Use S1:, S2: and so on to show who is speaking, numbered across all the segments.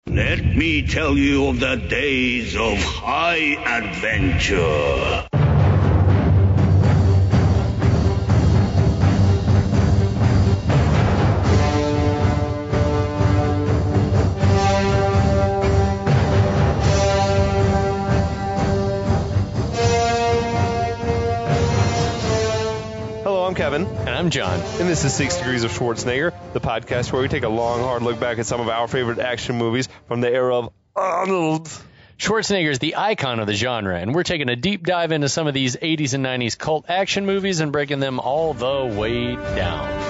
S1: Let me tell you of the days of high adventure.
S2: Hello, I'm Kevin.
S3: And I'm John.
S2: And this is 6 Degrees of Schwarzenegger, the podcast where we take a long, hard look back at some of our favorite action movies from the era of Arnold.
S3: Schwarzenegger is the icon of the genre, and we're taking a deep dive into some of these 80s and 90s cult action movies and breaking them all the way down.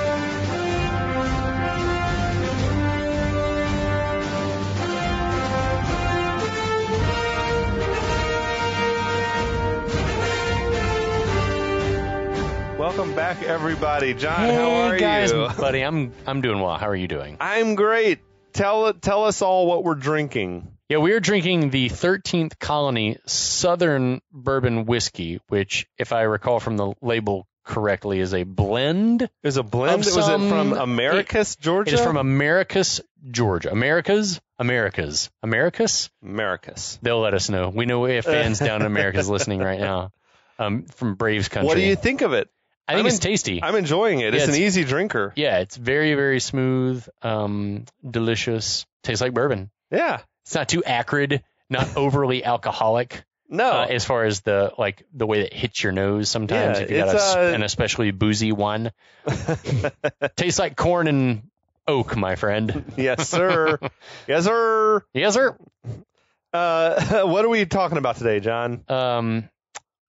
S2: Welcome back, everybody. John,
S3: Hey,
S2: how are
S3: guys,
S2: you?
S3: buddy, I'm doing well. How are you doing?
S2: I'm great. Tell us all what we're drinking.
S3: Yeah, we are drinking the 13th Colony Southern Bourbon Whiskey, which, if I recall from the label correctly, is a blend.
S2: Is a blend? Was it from Americus, Georgia?
S3: It is from Americus, Georgia. Americus. They'll let us know. We know we have fans down in America's listening right now, from Braves country.
S2: What do you think of it?
S3: I think it's tasty.
S2: I'm enjoying it.
S3: Yeah,
S2: it's an easy drinker.
S3: Yeah, it's very, very smooth, delicious. Tastes like bourbon.
S2: Yeah.
S3: It's not too acrid, not overly alcoholic.
S2: No.
S3: As far as the way that hits your nose sometimes,
S2: Yeah,
S3: if you got an especially boozy one. Tastes like corn and oak, my friend.
S2: Yes, sir. Yes, sir.
S3: Yes, sir.
S2: What are we talking about today, John?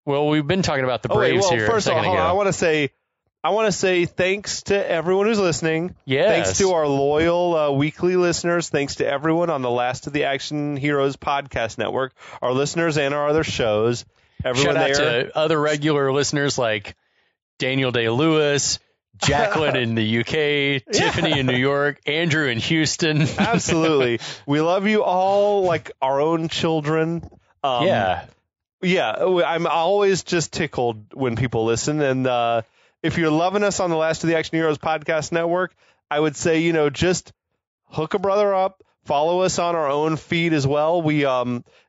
S3: Well, we've been talking about the Braves here.
S2: First of all, I want to say thanks to everyone who's listening.
S3: Yes.
S2: Thanks to our loyal weekly listeners. Thanks to everyone on the Last of the Action Heroes podcast network, our listeners and our other shows. Everyone
S3: Shout out
S2: there.
S3: to other regular listeners like Daniel Day-Lewis, Jacqueline in the UK, Tiffany in New York, Andrew in Houston.
S2: Absolutely. We love you all like our own children. Yeah, I'm always just tickled when people listen. And if you're loving us on the Last of the Action Heroes podcast network, I would say, just hook a brother up, follow us on our own feed as well. We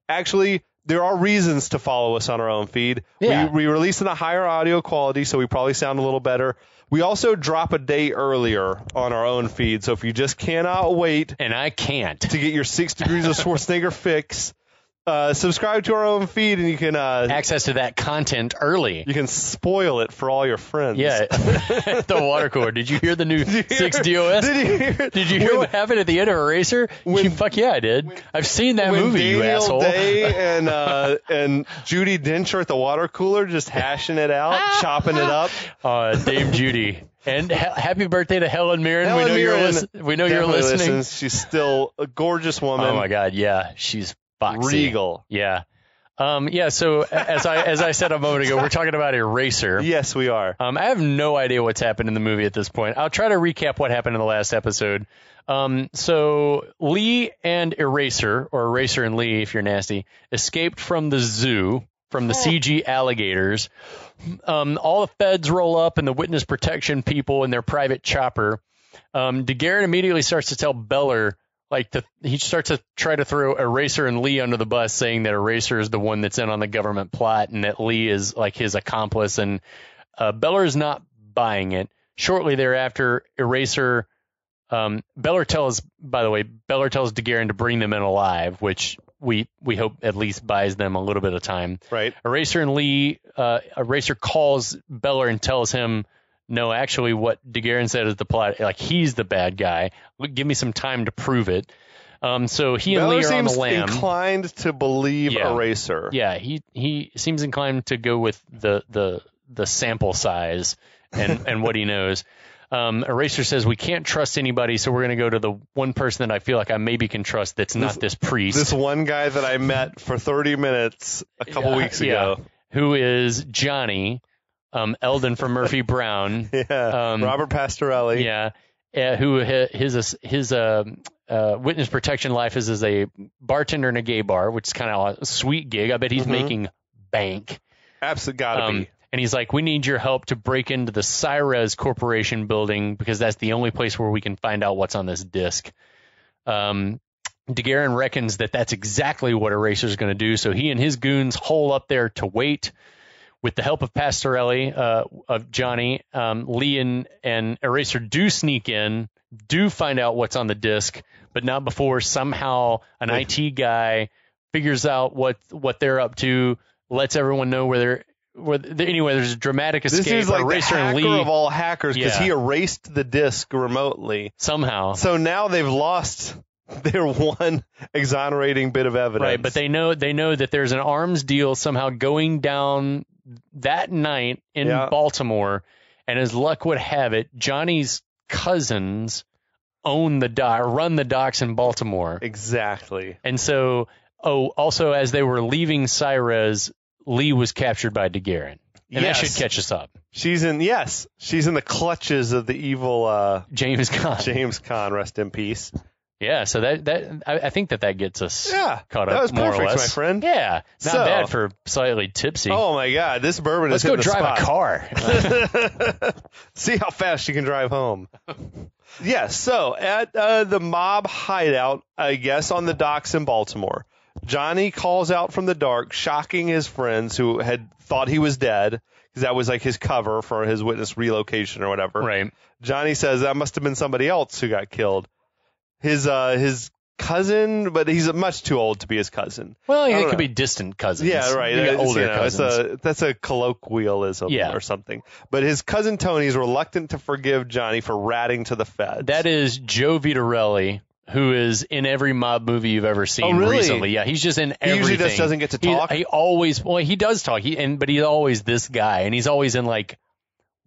S2: actually, there are reasons to follow us on our own feed.
S3: Yeah.
S2: We release in a higher audio quality, so we probably sound a little better. We also drop a day earlier on our own feed, so if you just cannot wait,
S3: and I can't,
S2: to get your 6 Degrees of Schwarzenegger fix, subscribe to our own feed, and you can
S3: access to that content early.
S2: You can spoil it for all your friends.
S3: Yeah, the water cooler. Did you hear the new 6 DOS?
S2: Did you
S3: hear what happened at the end of Eraser? Fuck yeah, I did. I've seen that movie, you asshole.
S2: Day and Judi Dench are at the water cooler, just hashing it out, chopping it up.
S3: Dame Judy. And happy birthday to Helen Mirren. We know you're listening.
S2: Listens. She's still a gorgeous woman.
S3: Oh my God, yeah, she's foxy.
S2: Regal.
S3: Yeah. So as I said a moment ago, we're talking about Eraser.
S2: Yes, we are.
S3: I have no idea what's happened in the movie at this point. I'll try to recap what happened in the last episode. So Lee and Eraser, or Eraser and Lee if you're nasty, escaped from the zoo, from the CG alligators. All the feds roll up and the witness protection people in their private chopper. DeGuerin immediately starts to tell Beller, he starts to try to throw Eraser and Lee under the bus, saying that Eraser is the one that's in on the government plot and that Lee is like his accomplice. And Beller is not buying it. Shortly thereafter, Beller tells DeGuerin to bring them in alive, which we hope at least buys them a little bit of time.
S2: Right.
S3: Eraser calls Beller and tells him, no, actually, what DeGuerin said is the plot. Like, he's the bad guy. Give me some time to prove it. So he and Lee are on the lam.
S2: Seems inclined to believe Eraser.
S3: Yeah, he seems inclined to go with the sample size and what he knows. Eraser says we can't trust anybody, so we're going to go to the one person that I feel like I maybe can trust that's not this priest.
S2: This one guy that I met for 30 minutes a couple weeks ago.
S3: Who is Johnny. Eldon from Murphy Brown.
S2: Robert Pastorelli.
S3: Who his witness protection life is as a bartender in a gay bar, which is kind of a sweet gig. I bet he's making bank.
S2: Absolutely gotta be.
S3: And he's like, we need your help to break into the Cyrez Corporation building because that's the only place where we can find out what's on this disc. DeGuerin reckons that that's exactly what Eraser's going to do, so he and his goons hole up there to wait. With the help of Pastorelli, of Johnny, Lee and Eraser do sneak in, do find out what's on the disc, but not before somehow an IT guy figures out what they're up to, lets everyone know anyway, there's a dramatic escape.
S2: This is like
S3: Eraser
S2: the hacker
S3: and Lee,
S2: of all hackers because he erased the disc remotely.
S3: Somehow.
S2: So now they've lost their one exonerating bit of evidence.
S3: Right, but they know that there's an arms deal somehow going down that night in Baltimore, and as luck would have it, Johnny's cousins run the docks in Baltimore.
S2: Exactly.
S3: And so, also as they were leaving Cyrez, Lee was captured by DeGuerin. And that should catch us up.
S2: She's in the clutches of the evil
S3: James Caan.
S2: James Caan, rest in peace.
S3: Yeah, so I think that gets us caught up.
S2: That was
S3: more
S2: perfect,
S3: or less.
S2: my friend.
S3: Yeah, not bad for slightly tipsy.
S2: Oh my God, this bourbon
S3: Let's
S2: is hitting
S3: go drive
S2: the
S3: a car.
S2: See how fast you can drive home. So at the mob hideout, I guess on the docks in Baltimore, Johnny calls out from the dark, shocking his friends who had thought he was dead, because that was like his cover for his witness relocation or whatever.
S3: Right.
S2: Johnny says that must have been somebody else who got killed. His cousin, but he's much too old to be his cousin.
S3: Well, he could be distant cousins.
S2: Yeah, right.
S3: Older cousins.
S2: That's a colloquialism or something. But his cousin Tony is reluctant to forgive Johnny for ratting to the feds.
S3: That is Joe Vitarelli, who is in every mob movie you've ever seen recently. Yeah, he's just in everything.
S2: He usually just doesn't get to talk.
S3: He does talk, but he's always this guy, and he's always in like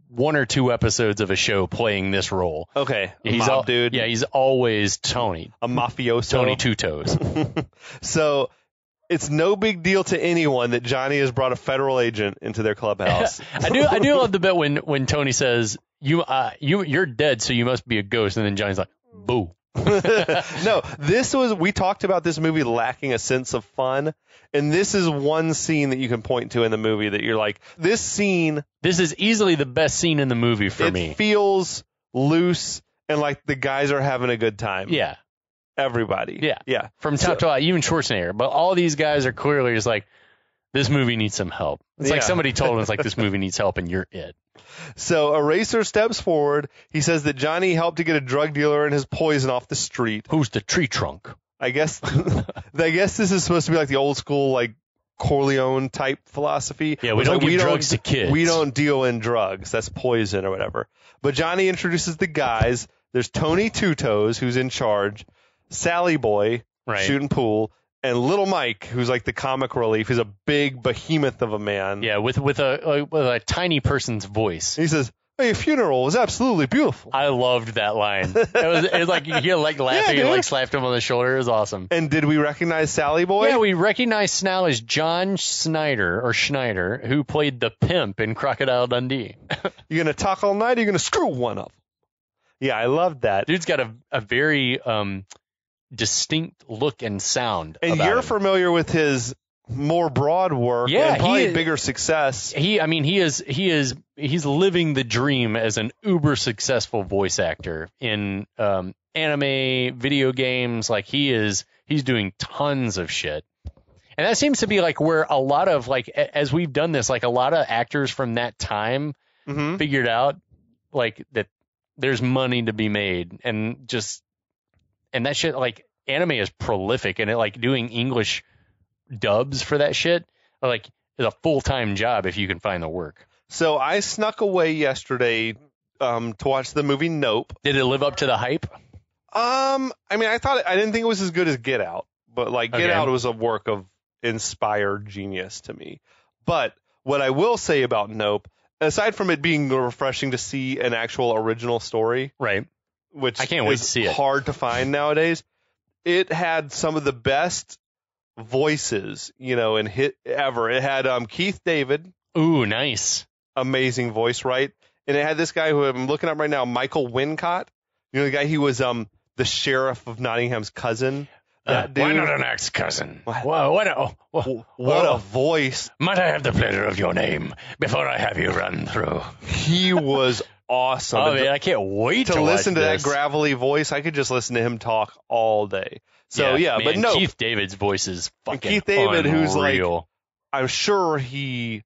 S3: one or two episodes of a show playing this role.
S2: Okay.
S3: He's
S2: mob dude.
S3: Yeah, he's always Tony.
S2: A mafioso.
S3: Tony Two Toes.
S2: So it's no big deal to anyone that Johnny has brought a federal agent into their clubhouse.
S3: I do love the bit when Tony says, you're dead, so you must be a ghost, and then Johnny's like, boo.
S2: No, we talked about this movie lacking a sense of fun, and this is one scene that you can point to in the movie that you're like, this is
S3: easily the best scene in the movie for me.
S2: It feels loose and like the guys are having a good time.
S3: Yeah.
S2: Everybody.
S3: Yeah. From top to bottom, even Schwarzenegger. But all these guys are clearly just like, this movie needs some help. It's like somebody told him, it's like, this movie needs help and you're it.
S2: So Eraser steps forward. He says that Johnny helped to get a drug dealer and his poison off the street.
S3: Who's the tree trunk?
S2: I guess this is supposed to be like the old school, like Corleone type philosophy.
S3: Yeah, we don't give drugs to kids.
S2: We don't deal in drugs. That's poison or whatever. But Johnny introduces the guys. There's Tony Two Toes, who's in charge, Sally Boy, shooting pool, and Little Mike, who's like the comic relief. He's a big behemoth of a man.
S3: Yeah, with a tiny person's voice.
S2: He says, "Hey, your funeral was absolutely beautiful."
S3: I loved that line. It was like you hear like laughing and like slapped him on the shoulder. It was awesome.
S2: And did we recognize Sally Boy?
S3: Yeah, we recognize now as John Schneider, who played the pimp in Crocodile Dundee.
S2: You gonna talk all night, or you gonna screw one of them? Yeah, I loved that.
S3: Dude's got a very distinct look and sound.
S2: And you're familiar with his more broad work and probably bigger success.
S3: He's living the dream as an uber successful voice actor in anime, video games. Like he's doing tons of shit. And that seems to be like where a lot of like, as we've done this, like a lot of actors from that time figured out like that there's money to be made and that shit, like anime is prolific and it like doing English dubs for that shit like is a full-time job if you can find the work.
S2: So I snuck away yesterday to watch the movie Nope.
S3: Did it live up to the hype?
S2: I didn't think it was as good as Get Out, but like Get Out was a work of inspired genius to me. But what I will say about Nope, aside from it being refreshing to see an actual original story,
S3: right,
S2: which
S3: I can't wait to see it.
S2: Hard to find nowadays, it had some of the best voices, in hit ever. It had Keith David.
S3: Ooh, nice.
S2: Amazing voice, right? And it had this guy who I'm looking up right now, Michael Wincott. The guy who was the sheriff of Nottingham's cousin. That dude.
S3: Why not an ex-cousin?
S2: What a voice.
S3: Might I have the pleasure of your name before I have you run through?
S2: He was awesome.
S3: Oh, man, I can't wait to
S2: listen to
S3: this.
S2: that gravelly voice. I could just listen to him talk all day. So
S3: man,
S2: but no.
S3: Keith David's voice is fucking
S2: Keith David,
S3: unreal.
S2: who's like, I'm sure he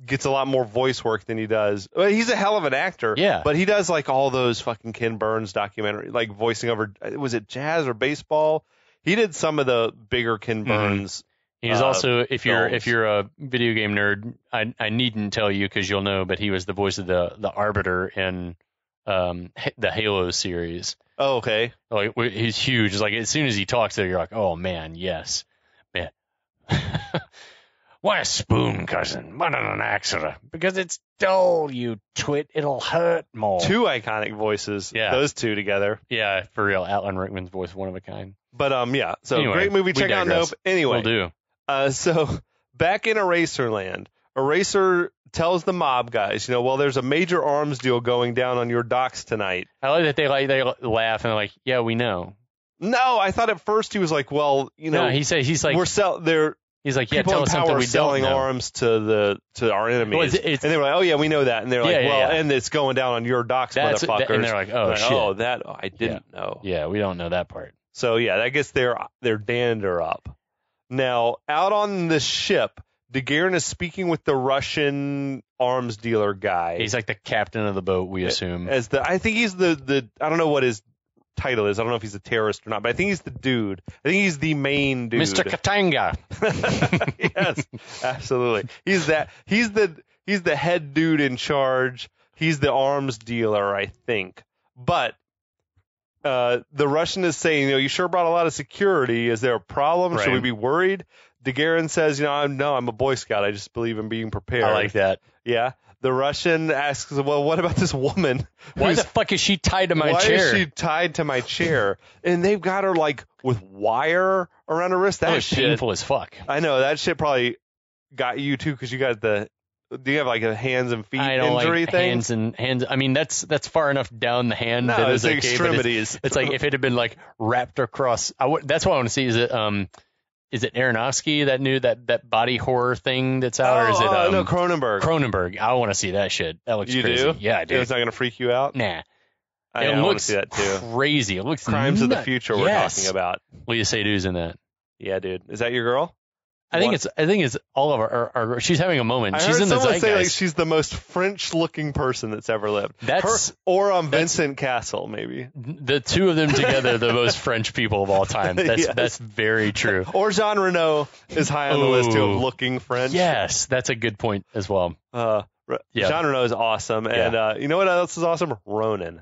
S2: gets a lot more voice work than he does. Well, he's a hell of an actor.
S3: Yeah.
S2: But he does like all those fucking Ken Burns documentary, like voicing over, was it jazz or baseball? He did some of the bigger Ken Burns.
S3: He's also, if you're a video game nerd, I needn't tell you because you'll know, but he was the voice of the Arbiter in the Halo series.
S2: Oh, okay.
S3: Like, he's huge. It's like as soon as he talks there, you're like, oh man, yes, man. Why a spoon, cousin? But an accident. Because it's dull, you twit. It'll hurt more.
S2: Two iconic voices. Yeah. Those two together.
S3: Yeah, for real. Alan Rickman's voice, one of a kind.
S2: But yeah. So anyway, great movie. Check out Nope. Anyway.
S3: Will do.
S2: So back in Eraserland, Eraser tells the mob guys, well, there's a major arms deal going down on your docks tonight.
S3: I like that they laugh and they're like, yeah, we know.
S2: No, I thought at first he was like, well,
S3: No, he's like, he's like, yeah,
S2: people
S3: tell
S2: in
S3: us
S2: power
S3: something we
S2: selling
S3: don't know.
S2: arms to our enemies.
S3: Well,
S2: and they were like, oh yeah, we know that. And they're like, and it's going down on your docks, motherfuckers.
S3: And they're like, oh shit.
S2: I didn't know.
S3: Yeah, we don't know that part.
S2: So yeah, I guess they're dander up. Now out on the ship, DeGuerin is speaking with the Russian arms dealer guy.
S3: He's like the captain of the boat, we assume.
S2: I think he's the I don't know what his title is. I don't know if he's a terrorist or not, but I think he's the dude. I think he's the main dude.
S3: Mr. Katanga.
S2: Yes, absolutely. He's the head dude in charge. He's the arms dealer, I think. But the Russian is saying, you sure brought a lot of security. Is there a problem? Right. Should we be worried? DeGuerin says, I'm a Boy Scout. I just believe in being prepared.
S3: I like that.
S2: Yeah. The Russian asks, well, what about this woman?
S3: Why the fuck is she tied to my chair?
S2: Why is she tied to my chair? And they've got her like with wire around her wrist. That shit,
S3: painful as fuck.
S2: I know that shit probably got you too because you got do you have like a hands and feet injury thing?
S3: Hands. I mean, that's far enough down the hand.
S2: No,
S3: that
S2: it's the extremities.
S3: It's like if it had been like wrapped across. That's what I want to see. Is it Aronofsky that body horror thing that's out, or is it
S2: no, Cronenberg?
S3: Cronenberg. I want to see that shit. That looks crazy.
S2: Do?
S3: Yeah, I do.
S2: It's not going to freak you out?
S3: Nah.
S2: I want to see that too.
S3: Crazy. It looks
S2: Crimes of the Future we're talking about.
S3: Leah Seydoux in that.
S2: Yeah, dude. Is that your girl?
S3: I think it's all of our she's having a moment.
S2: She's in the zeitgeist. Say like she's the most French-looking person that's ever lived. Or Vincent Cassel, maybe.
S3: The two of them together, the most French people of all time. That's very true.
S2: Or Jean Reno is high on the list too of looking French.
S3: Yes, that's a good point as well.
S2: Jean Reno is awesome, and you know what else is awesome? Ronin.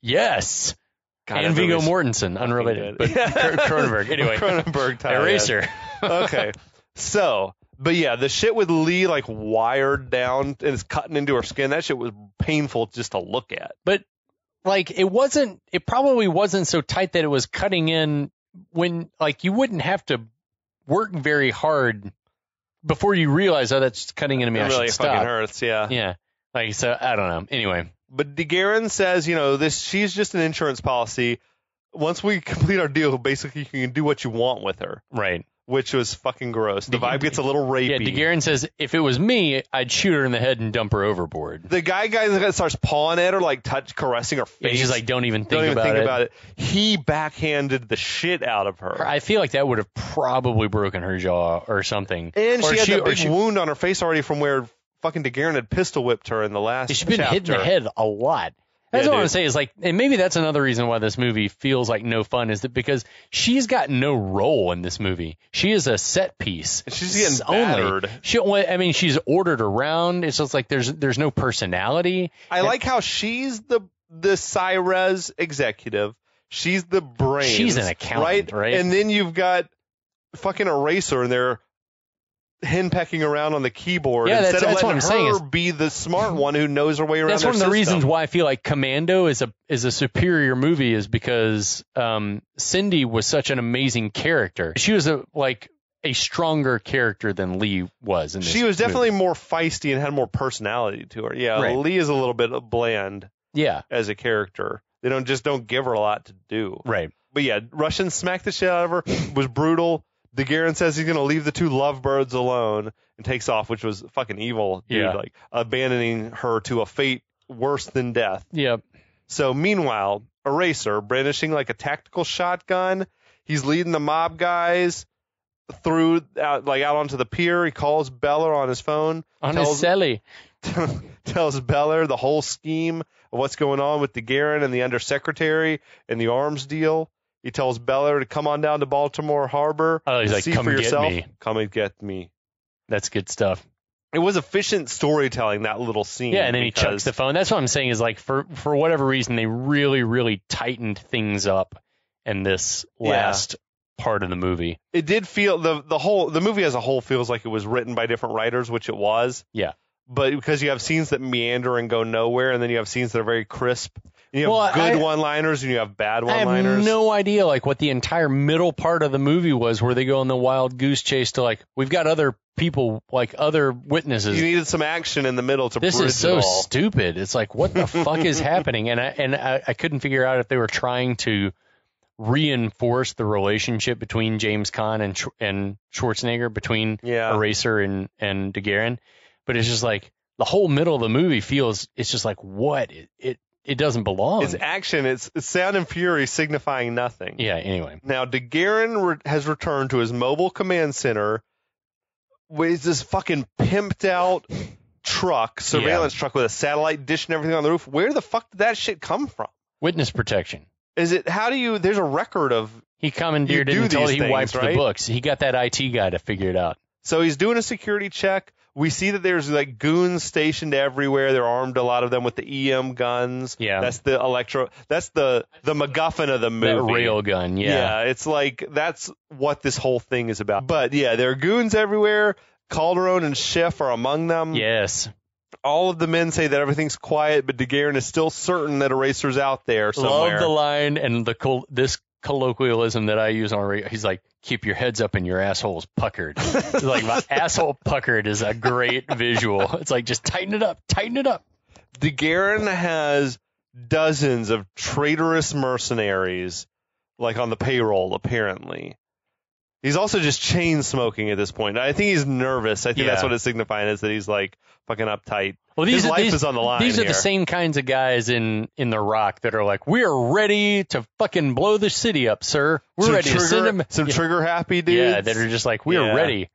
S3: Yes. God, and Viggo Mortensen, unrelated, but Cronenberg. Anyway,
S2: Cronenberg tie
S3: Eraser.
S2: Okay. So, but yeah, the shit with Lee like wired down and it's cutting into her skin, that shit was painful just to look at.
S3: But like it probably wasn't so tight that it was cutting in when like you wouldn't have to work very hard before you realize, oh, that's cutting into me.
S2: It really
S3: fucking
S2: hurts, yeah.
S3: Yeah. Like, so I don't know. Anyway.
S2: But DeGuerin says, she's just an insurance policy. Once we complete our deal, basically you can do what you want with her.
S3: Right.
S2: Which was fucking gross. The vibe gets a little rapey.
S3: Yeah, DeGuerin says, if it was me, I'd shoot her in the head and dump her overboard.
S2: The guy starts pawing at her, like caressing her face.
S3: Yeah, she's like, don't even think about it.
S2: He backhanded the shit out of her.
S3: I feel like that would have probably broken her jaw or something.
S2: And she had that big wound on her face already from where fucking DeGuerin had pistol whipped her in the last
S3: She's been hit in the head a lot. That's what I want to say is like, and maybe that's another reason why this movie feels like no fun is that because she's got no role in this movie. She is a set piece.
S2: She's getting battered.
S3: She's ordered around. It's just like there's no personality.
S2: I like how she's the Cyrez executive. She's the brains.
S3: She's an accountant, right?
S2: And then you've got fucking Eraser in there henpecking around on the keyboard instead of letting her be the smart one who knows her way around.
S3: That's one of the reasons why I feel like Commando is a superior movie is because Cindy was such an amazing character. She was a stronger character than Lee was in this
S2: She was definitely more feisty and had more personality to her. Yeah, right. Lee is a little bit bland.
S3: Yeah,
S2: as a character, they don't give her a lot to do.
S3: Right.
S2: But yeah, Russians smacked the shit out of her. Was brutal. DeGuerin says he's going to leave the two lovebirds alone and takes off, which was fucking evil, dude, like abandoning her to a fate worse than death.
S3: Yep.
S2: So meanwhile, Eraser, brandishing like a tactical shotgun, He's leading the mob guys through out onto the pier. He calls Beller on his phone.
S3: On his celly.
S2: Tells Beller the whole scheme of what's going on with DeGuerin and the undersecretary and the arms deal. He tells Beller to come on down to Baltimore Harbor.
S3: Oh, he's like,
S2: see
S3: come
S2: for
S3: get
S2: yourself.
S3: me.
S2: Come and get me.
S3: That's good stuff.
S2: It was efficient storytelling, that little scene.
S3: Yeah, and then he chucks the phone. That's what I'm saying is like for whatever reason, they really, really tightened things up in this last part of the movie.
S2: It did feel the movie as a whole feels like it was written by different writers, which it was.
S3: Yeah.
S2: But because you have scenes that meander and go nowhere, and then you have scenes that are very crisp. And you have good one-liners and you have bad one-liners.
S3: I have no idea like what the entire middle part of the movie was, where they go on the wild goose chase to like, we've got other people, like other witnesses.
S2: You needed some action in the middle to bridge it all.
S3: This is so stupid. It's like, what the fuck is happening? And I couldn't figure out if they were trying to reinforce the relationship between James Caan and Schwarzenegger, between Eraser and DeGuerin. But it's just like the whole middle of the movie feels, it's just like, what? It doesn't belong.
S2: It's action. It's sound and fury signifying nothing.
S3: Yeah, anyway.
S2: Now, DeGuerin has returned to his mobile command center with this fucking pimped out truck, surveillance truck with a satellite dish and everything on the roof. Where the fuck did that shit come from?
S3: Witness protection.
S2: There's a record of...
S3: He commandeered it until he wiped the books. He got that IT guy to figure it out.
S2: So he's doing a security check. We see that there's like goons stationed everywhere. They're armed, a lot of them, with the EM guns.
S3: Yeah.
S2: That's the MacGuffin of the movie.
S3: That rail gun,
S2: Yeah, it's like that's what this whole thing is about. But yeah, there are goons everywhere. Calderon and Schiff are among them.
S3: Yes.
S2: All of the men say that everything's quiet, but DeGuerin is still certain that Eraser's out there somewhere.
S3: Love the line and this colloquialism that I use on radio. He's like, keep your heads up and your assholes puckered. Like, my asshole puckered is a great visual. It's like, just tighten it up.
S2: DeGuerin has dozens of traitorous mercenaries, like, on the payroll, apparently. He's also just chain smoking at this point. I think he's nervous. I think that's what it's signifying, is that he's like fucking uptight.
S3: Well,
S2: his life is on the line.
S3: These are the same kinds of guys in The Rock that are like, we are ready to fucking blow the city up, sir. We're ready to send him.
S2: Some trigger happy dudes.
S3: Yeah, that are just like, we are ready.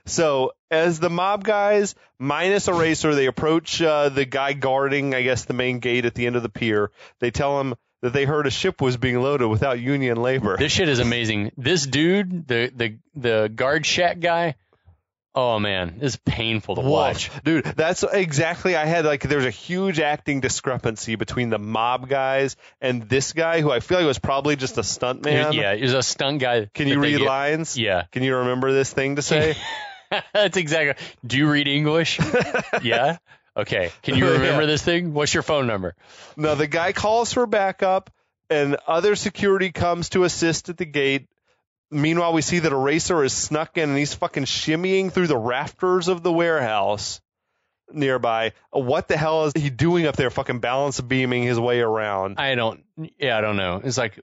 S2: So as the mob guys, minus Eraser, they approach the guy guarding, I guess, the main gate at the end of the pier. They tell him that they heard a ship was being loaded without union labor.
S3: This shit is amazing. This dude, the guard shack guy, oh man, it's painful to watch.
S2: Dude, that's exactly, there's a huge acting discrepancy between the mob guys and this guy, who I feel like was probably just a stunt man.
S3: Yeah, he was a stunt guy.
S2: Can you read lines?
S3: Yeah.
S2: Can you remember this thing to say?
S3: That's exactly. Do you read English? Yeah. Okay. Can you remember this thing? What's your phone number?
S2: No, the guy calls for backup, and other security comes to assist at the gate. Meanwhile, we see that Eraser is snuck in, and he's fucking shimmying through the rafters of the warehouse nearby. What the hell is he doing up there, fucking balance beaming his way around?
S3: I don't know. It's like,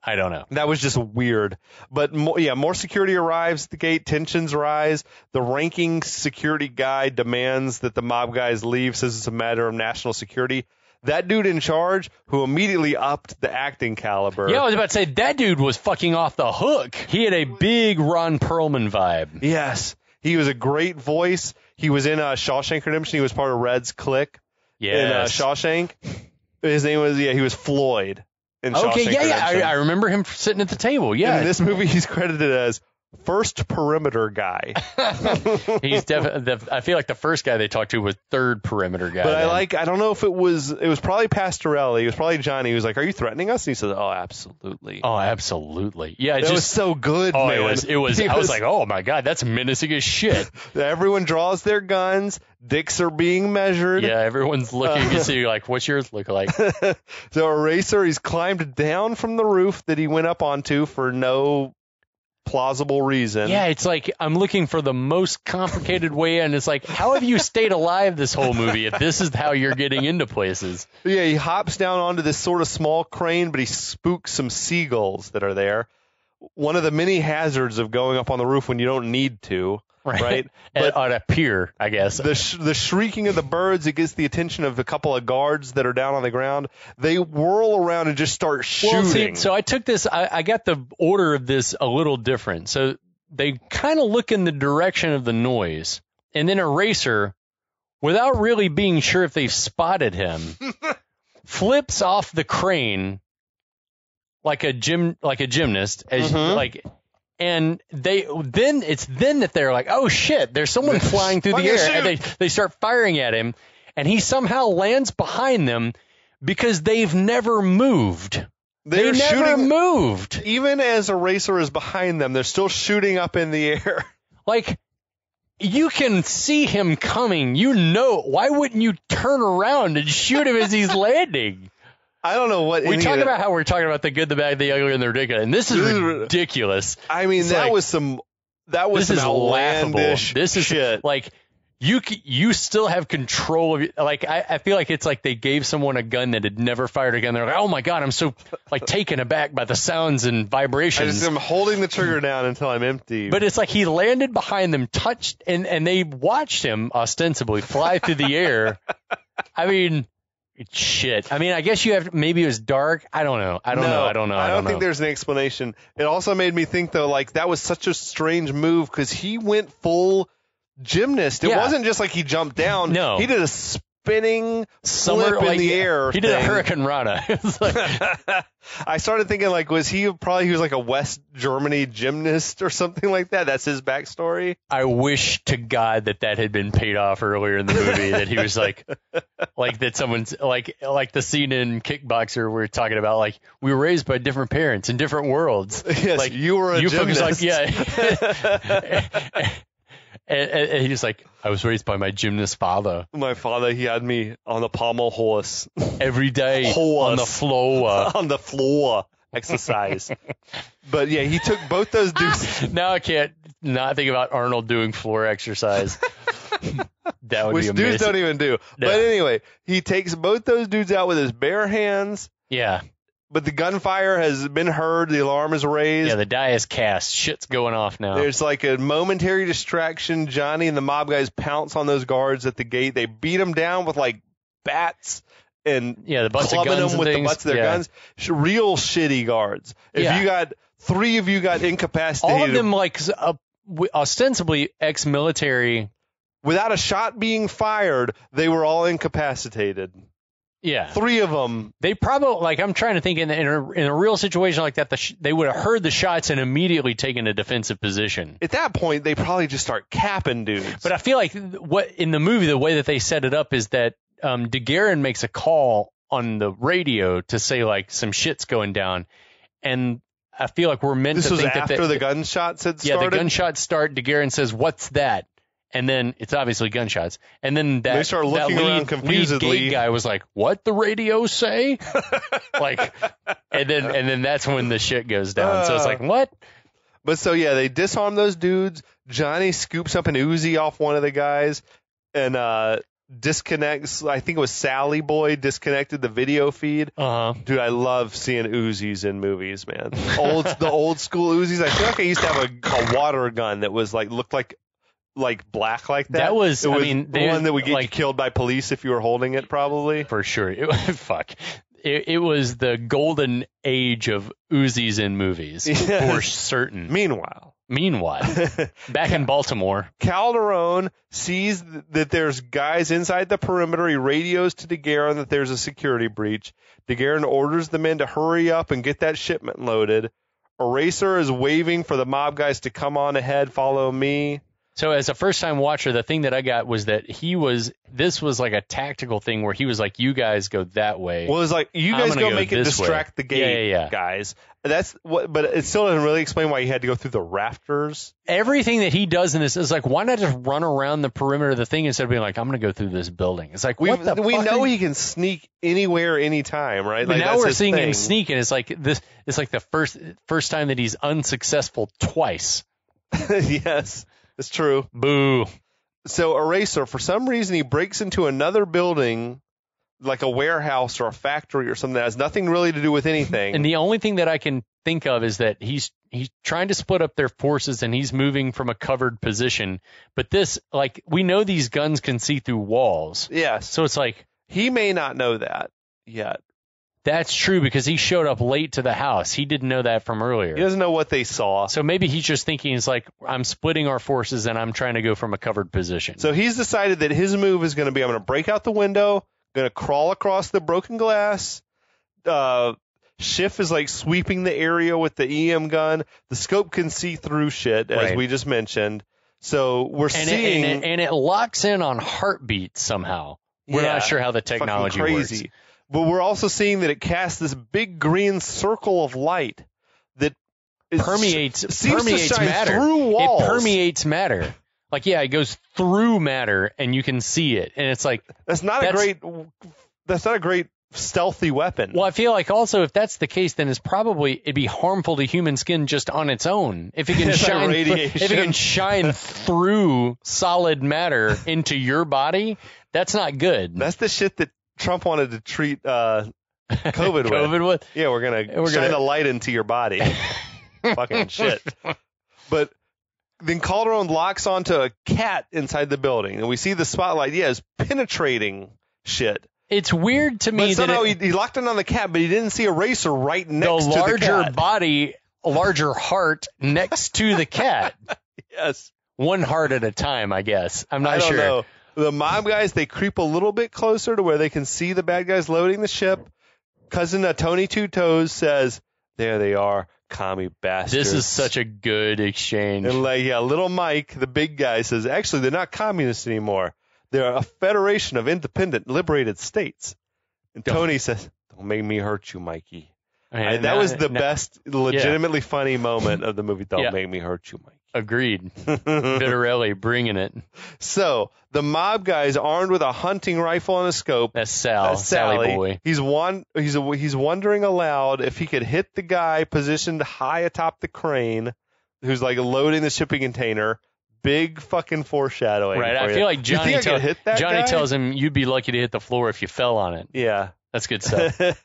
S3: I don't know.
S2: That was just weird. But more security arrives at the gate. Tensions rise. The ranking security guy demands that the mob guys leave, says it's a matter of national security. That dude in charge, who immediately upped the acting caliber.
S3: Yeah, I was about to say, that dude was fucking off the hook. He had a big Ron Perlman vibe.
S2: Yes. He was a great voice. He was in Shawshank Redemption. He was part of Red's clique in Shawshank. His name was, he was Floyd.
S3: Okay, I remember him sitting at the table. Yeah,
S2: and in this movie, he's credited as first perimeter guy.
S3: He's definitely. I feel like the first guy they talked to was third perimeter guy.
S2: But I don't know if it was probably Pastorelli. It was probably Johnny. He was like, "Are you threatening us?" And he said, "Oh, absolutely."
S3: Oh, absolutely. Yeah,
S2: it was so good.
S3: Oh,
S2: man.
S3: It was. I was like, "Oh my god, that's menacing as shit."
S2: Everyone draws their guns. Dicks are being measured.
S3: Yeah, everyone's looking to see like, what's yours look like?
S2: So Eraser, he's climbed down from the roof that he went up onto for no plausible reason.
S3: Yeah, it's like I'm looking for the most complicated way, and it's like, how have you stayed alive this whole movie if this is how you're getting into places?
S2: Yeah, he hops down onto this sort of small crane, but he spooks some seagulls that are there. One of the many hazards of going up on the roof when you don't need to. right?
S3: But on a pier, I guess.
S2: The shrieking of the birds, it gets the attention of a couple of guards that are down on the ground. They whirl around and just start shooting.
S3: Well, see, so I took this, I got the order of this a little different. So they kind of look in the direction of the noise, and then Eraser, without really being sure if they've spotted him, flips off the crane like a gymnast, and it's then that they're like, oh shit, there's someone flying through the air, and they start firing at him, and he somehow lands behind them because they've never moved. They never moved.
S2: Even as Eraser is behind them, they're still shooting up in the air.
S3: Like, you can see him coming. Why wouldn't you turn around and shoot him as he's landing?
S2: I don't know what
S3: we talk about how we're talking about the good, the bad, the ugly, and the ridiculous, and this is ridiculous.
S2: I mean, that was some outlandish
S3: This is
S2: shit.
S3: Like, you still have control of. Like, I feel like it's like they gave someone a gun that had never fired a gun. They're like, oh my god, I'm so like taken aback by the sounds and vibrations.
S2: I'm holding the trigger down until I'm empty.
S3: But it's like he landed behind them, touched, and they watched him ostensibly fly through the air. I mean. Shit. I mean, I guess maybe it was dark. I don't know. I don't
S2: think there's an explanation. It also made me think, though, like, that was such a strange move because he went full gymnast. It wasn't just like he jumped down.
S3: No.
S2: He did a spinning flip in the air.
S3: He did a Hurricane Rana.
S2: I started thinking, like, was he was like a West Germany gymnast or something like that? That's his backstory.
S3: I wish to God that had been paid off earlier in the movie. That he was like that someone's like the scene in Kickboxer we're talking about. Like, we were raised by different parents in different worlds.
S2: Yes,
S3: like
S2: you were a gymnast.
S3: Like, yeah. And he's like, I was raised by my gymnast father.
S2: My father, he had me on the pommel horse.
S3: Every day on the floor.
S2: On the floor. Exercise. But yeah, he took both those dudes.
S3: Now I can't not think about Arnold doing floor exercise. That would be amazing. Which
S2: dudes don't even do. No. But anyway, he takes both those dudes out with his bare hands.
S3: Yeah.
S2: But the gunfire has been heard. The alarm is raised.
S3: Yeah, the die is cast. Shit's going off now.
S2: There's like a momentary distraction. Johnny and the mob guys pounce on those guards at the gate. They beat them down with like bats and
S3: the butts
S2: clubbing
S3: of guns
S2: them with
S3: things.
S2: The butts of their guns. Real shitty guards. If you got three of you got incapacitated.
S3: All of them like ostensibly ex-military.
S2: Without a shot being fired, they were all incapacitated.
S3: Yeah.
S2: Three of them.
S3: They probably, like, I'm trying to think in a real situation like that, they would have heard the shots and immediately taken a defensive position.
S2: At that point, they probably just start capping dudes.
S3: But I feel like what in the movie, the way that they set it up is that DeGuerin makes a call on the radio to say, like, some shit's going down. And I feel like we're meant to think that...
S2: This was after the gunshots had started?
S3: Yeah, the gunshots start. DeGuerin says, what's that? And then it's obviously gunshots. And then
S2: they start looking around confusedly.
S3: Lead gate guy was like, "What the radio say?" Like, and then that's when the shit goes down. So it's like, what?
S2: But so yeah, they disarm those dudes. Johnny scoops up an Uzi off one of the guys and disconnects. I think it was Sally Boy disconnected the video feed. Dude, I love seeing Uzis in movies, man. The old school Uzis. I feel like I used to have a water gun that was looked like black like that.
S3: That was,
S2: the one that would get you killed by police if you were holding it, probably.
S3: For sure. It was the golden age of Uzis in movies, for certain.
S2: Meanwhile,
S3: back in Baltimore,
S2: Calderon sees that there's guys inside the perimeter. He radios to DeGuerin that there's a security breach. DeGuerin orders the men to hurry up and get that shipment loaded. Eraser is waving for the mob guys to come on ahead, follow me.
S3: So as a first-time watcher, the thing that I got was that this was like a tactical thing where he was like, you guys go that way.
S2: Well, it was like, you guys go make it distract the gate, guys. That's what, but it still doesn't really explain why he had to go through the rafters.
S3: Everything that he does in this is like, why not just run around the perimeter of the thing instead of being like, I'm going to go through this building? It's like, we
S2: know he can sneak anywhere, anytime, right?
S3: But now we're seeing him sneak, and it's like this. It's like the first time that he's unsuccessful twice.
S2: Yes. It's true.
S3: Boo.
S2: So Eraser, for some reason, he breaks into another building like a warehouse or a factory or something that has nothing really to do with anything.
S3: And the only thing that I can think of is that he's trying to split up their forces and he's moving from a covered position. But this, like, we know these guns can see through walls.
S2: Yes.
S3: So it's like,
S2: he may not know that yet.
S3: That's true because he showed up late to the house. He didn't know that from earlier.
S2: He doesn't know what they saw.
S3: So maybe he's just thinking, it's like, I'm splitting our forces and I'm trying to go from a covered position.
S2: So he's decided that his move is going to be, I'm going to break out the window, going to crawl across the broken glass. Schiff is like sweeping the area with the EM gun. The scope can see through shit, as we just mentioned. So we're seeing...
S3: And it locks in on heartbeats somehow. We're not sure how the technology
S2: crazy.
S3: works.
S2: But we're also seeing that it casts this big green circle of light that
S3: permeates matter.
S2: Through walls.
S3: It permeates matter. Like, yeah, it goes through matter, and you can see it. And it's like... That's not
S2: a great stealthy weapon.
S3: Well, I feel like also if that's the case, then it'd be harmful to human skin just on its own. If it can shine through solid matter into your body, that's not good.
S2: That's the shit that Trump wanted to treat COVID with. Yeah, we're gonna shine a light into your body. Fucking shit. But then Calderon locks onto a cat inside the building, and we see the spotlight. Yeah, is penetrating shit.
S3: It's weird to me
S2: that somehow he locked in on the cat, but he didn't see Eraser right next to the cat.
S3: The larger body, larger heart next to the cat.
S2: Yes.
S3: One heart at a time, I guess. I'm not sure.
S2: I don't know. The mob guys, they creep a little bit closer to where they can see the bad guys loading the ship. Cousin Tony Two Toes says, "There they are, commie bastards."
S3: This is such a good exchange.
S2: And little Mike, the big guy, says, "Actually, they're not communists anymore. They're a federation of independent, liberated states." And Tony says, "Don't make me hurt you, Mikey." That was the best, legitimately funny moment of the movie. Don't make me hurt you, Mikey.
S3: Agreed. Vitarelli bringing it.
S2: So the mob guys armed with a hunting rifle and a scope.
S3: That's Sal.
S2: That's Sally.
S3: Sally boy.
S2: He's wondering aloud if he could hit the guy positioned high atop the crane, who's like loading the shipping container. Big fucking foreshadowing.
S3: Right. I feel like Johnny tells him you'd be lucky to hit the floor if you fell on it.
S2: Yeah.
S3: That's good stuff.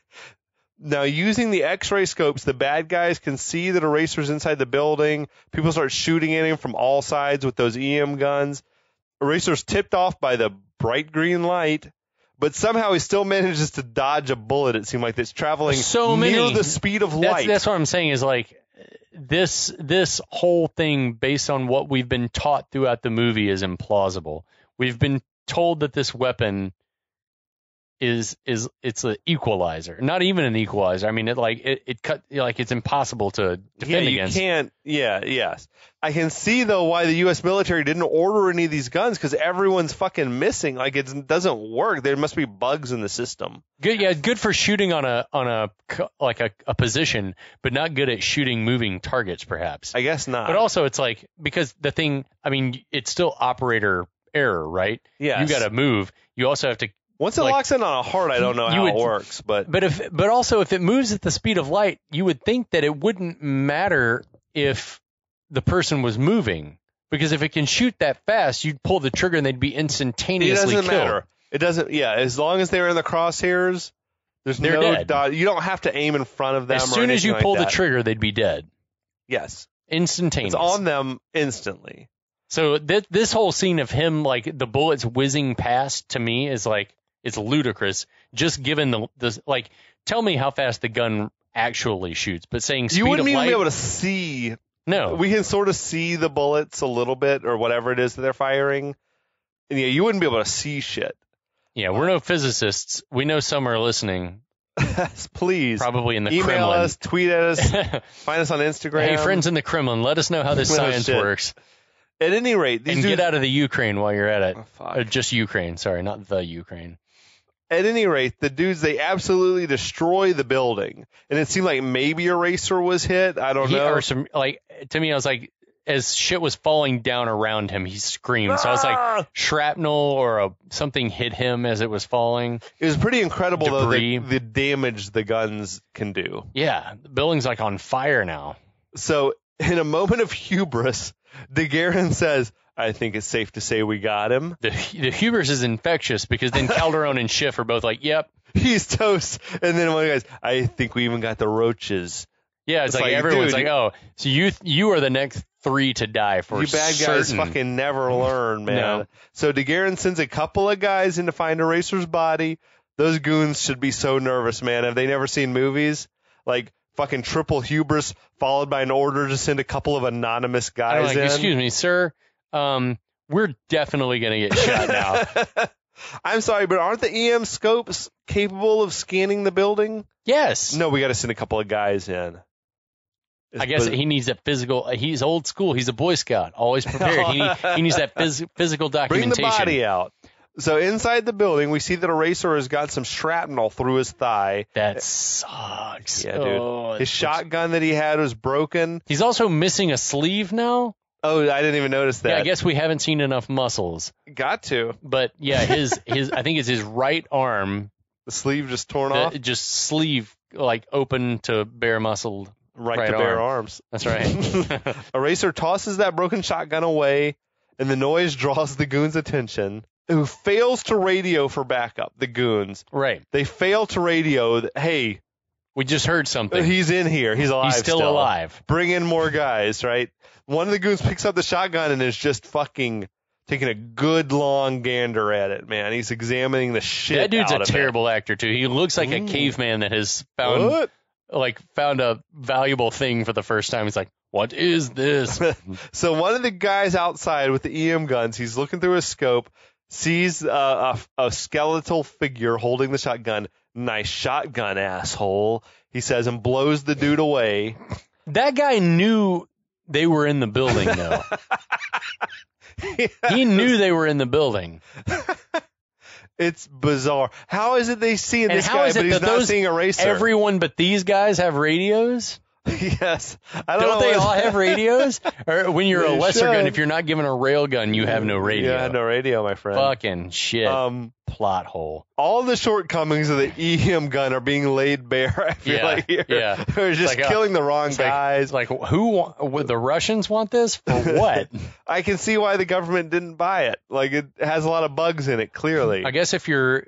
S2: Now, using the X-ray scopes, the bad guys can see that Eraser's inside the building. People start shooting at him from all sides with those EM guns. Eraser's tipped off by the bright green light, but somehow he still manages to dodge a bullet, it seemed like, that's traveling near the speed of light.
S3: That's what I'm saying is like this whole thing, based on what we've been taught throughout the movie, is implausible. We've been told that this weapon it's an equalizer, not even an equalizer. I mean, it's impossible to defend against.
S2: You can't. Yeah, yes. I can see though why the U.S. military didn't order any of these guns, because everyone's fucking missing. Like, it doesn't work. There must be bugs in the system.
S3: Good, yeah, good for shooting on a position, but not good at shooting moving targets, perhaps.
S2: I guess not.
S3: But also, it's like, because the thing, I mean, it's still operator error, right?
S2: Yes.
S3: You got to move. You also have to.
S2: Once it locks in on a heart, I don't know how it works, but
S3: also if it moves at the speed of light, you would think that it wouldn't matter if the person was moving, because if it can shoot that fast, you'd pull the trigger and they'd be instantaneously killed.
S2: It doesn't matter. It doesn't. Yeah, as long as they're in the crosshairs, they're dead. You don't have to aim in front of them.
S3: As soon as you pull the trigger, they'd be dead.
S2: Yes,
S3: instantaneous.
S2: It's on them instantly.
S3: So this whole scene of him, like the bullets whizzing past, to me is like. It's ludicrous, just given the like. Tell me how fast the gun actually shoots, but saying speed of light.
S2: You wouldn't even be able to see.
S3: No,
S2: we can sort of see the bullets a little bit, or whatever it is that they're firing. And yeah, you wouldn't be able to see shit.
S3: Yeah, we're no physicists. We know some are listening.
S2: Please,
S3: probably in the
S2: email
S3: Kremlin.
S2: Us, tweet at us, find us on Instagram.
S3: Hey, friends in the Kremlin, let us know how this science works.
S2: At any rate,
S3: get out of the Ukraine while you're at it. Just Ukraine, sorry, not the Ukraine.
S2: At any rate, the dudes, they absolutely destroy the building. And it seemed like maybe Eraser was hit. I don't know.
S3: Or to me, I was like, as shit was falling down around him, he screamed. So I was like, shrapnel or something hit him as it was falling.
S2: It was pretty incredible, Debris. Though, the damage the guns can do.
S3: Yeah, the building's like on fire now.
S2: So In a moment of hubris, DeGuerin says, I think it's safe to say we got him.
S3: The hubris is infectious because then Calderon and Schiff are both like, yep.
S2: He's toast. And then one of the guys, I think we even got the roaches.
S3: Yeah, it's like everyone's like, oh, so you are the next 3 to die for
S2: you bad guys
S3: certain.
S2: fucking never learn, man.
S3: No.
S2: So DeGuerin sends a couple of guys in to find Eraser's body. Those goons should be so nervous, man. Have they never seen movies? Like fucking triple hubris followed by an order to send a couple of anonymous guys in.
S3: Excuse me, sir. We're definitely going to get shot now.
S2: I'm sorry, but aren't the EM scopes capable of scanning the building?
S3: Yes.
S2: No, we got to send a couple of guys in.
S3: I guess he needs that physical. He's old school. He's a Boy Scout, always prepared. He needs that physical documentation.
S2: Bring the body out. So inside the building, we see that Eraser has got some shrapnel through his thigh.
S3: That sucks.
S2: Yeah, dude. His shotgun that he had was broken.
S3: He's also missing a sleeve now.
S2: Oh, I didn't even notice that.
S3: Yeah, I guess we haven't seen enough muscles.
S2: Got to.
S3: But yeah, his I think it's his right arm.
S2: The sleeve just torn off?
S3: Just sleeve, like open to bare muscled.
S2: Right to bare arms.
S3: That's right.
S2: Eraser tosses that broken shotgun away, and the noise draws the goons' attention, who fails to radio for backup, the goons.
S3: Right.
S2: They fail to radio that, hey,
S3: we just heard something.
S2: He's in here. He's alive.
S3: He's still alive.
S2: Bring in more guys, right? One of the goons picks up the shotgun and is just fucking taking a good long gander at it, man. He's examining the shit out of it.
S3: That dude's a terrible actor, too. He looks like a caveman that has found a valuable thing for the first time. He's like, what is this?
S2: So one of the guys outside with the EM guns, he's looking through his scope, sees a skeletal figure holding the shotgun. Nice shotgun, asshole, he says, and blows the dude away.
S3: That guy knew they were in the building, though. Yes. He knew they were in the building.
S2: It's bizarre. How is it they see in this guy, but he's not seeing Eraser?
S3: Everyone but these guys have radios?
S2: Yes.
S3: Don't they all have radios? Or when you're a lesser gun, if you're not given a rail gun, you have no radio.
S2: Yeah, no radio, my friend.
S3: Fucking shit. Plot hole.
S2: All the shortcomings of the EM gun are being laid bare. I feel like here.
S3: Yeah.
S2: They're just killing the wrong guys.
S3: Like would the Russians want this for what?
S2: I can see why the government didn't buy it. Like, it has a lot of bugs in it, clearly.
S3: I guess if you're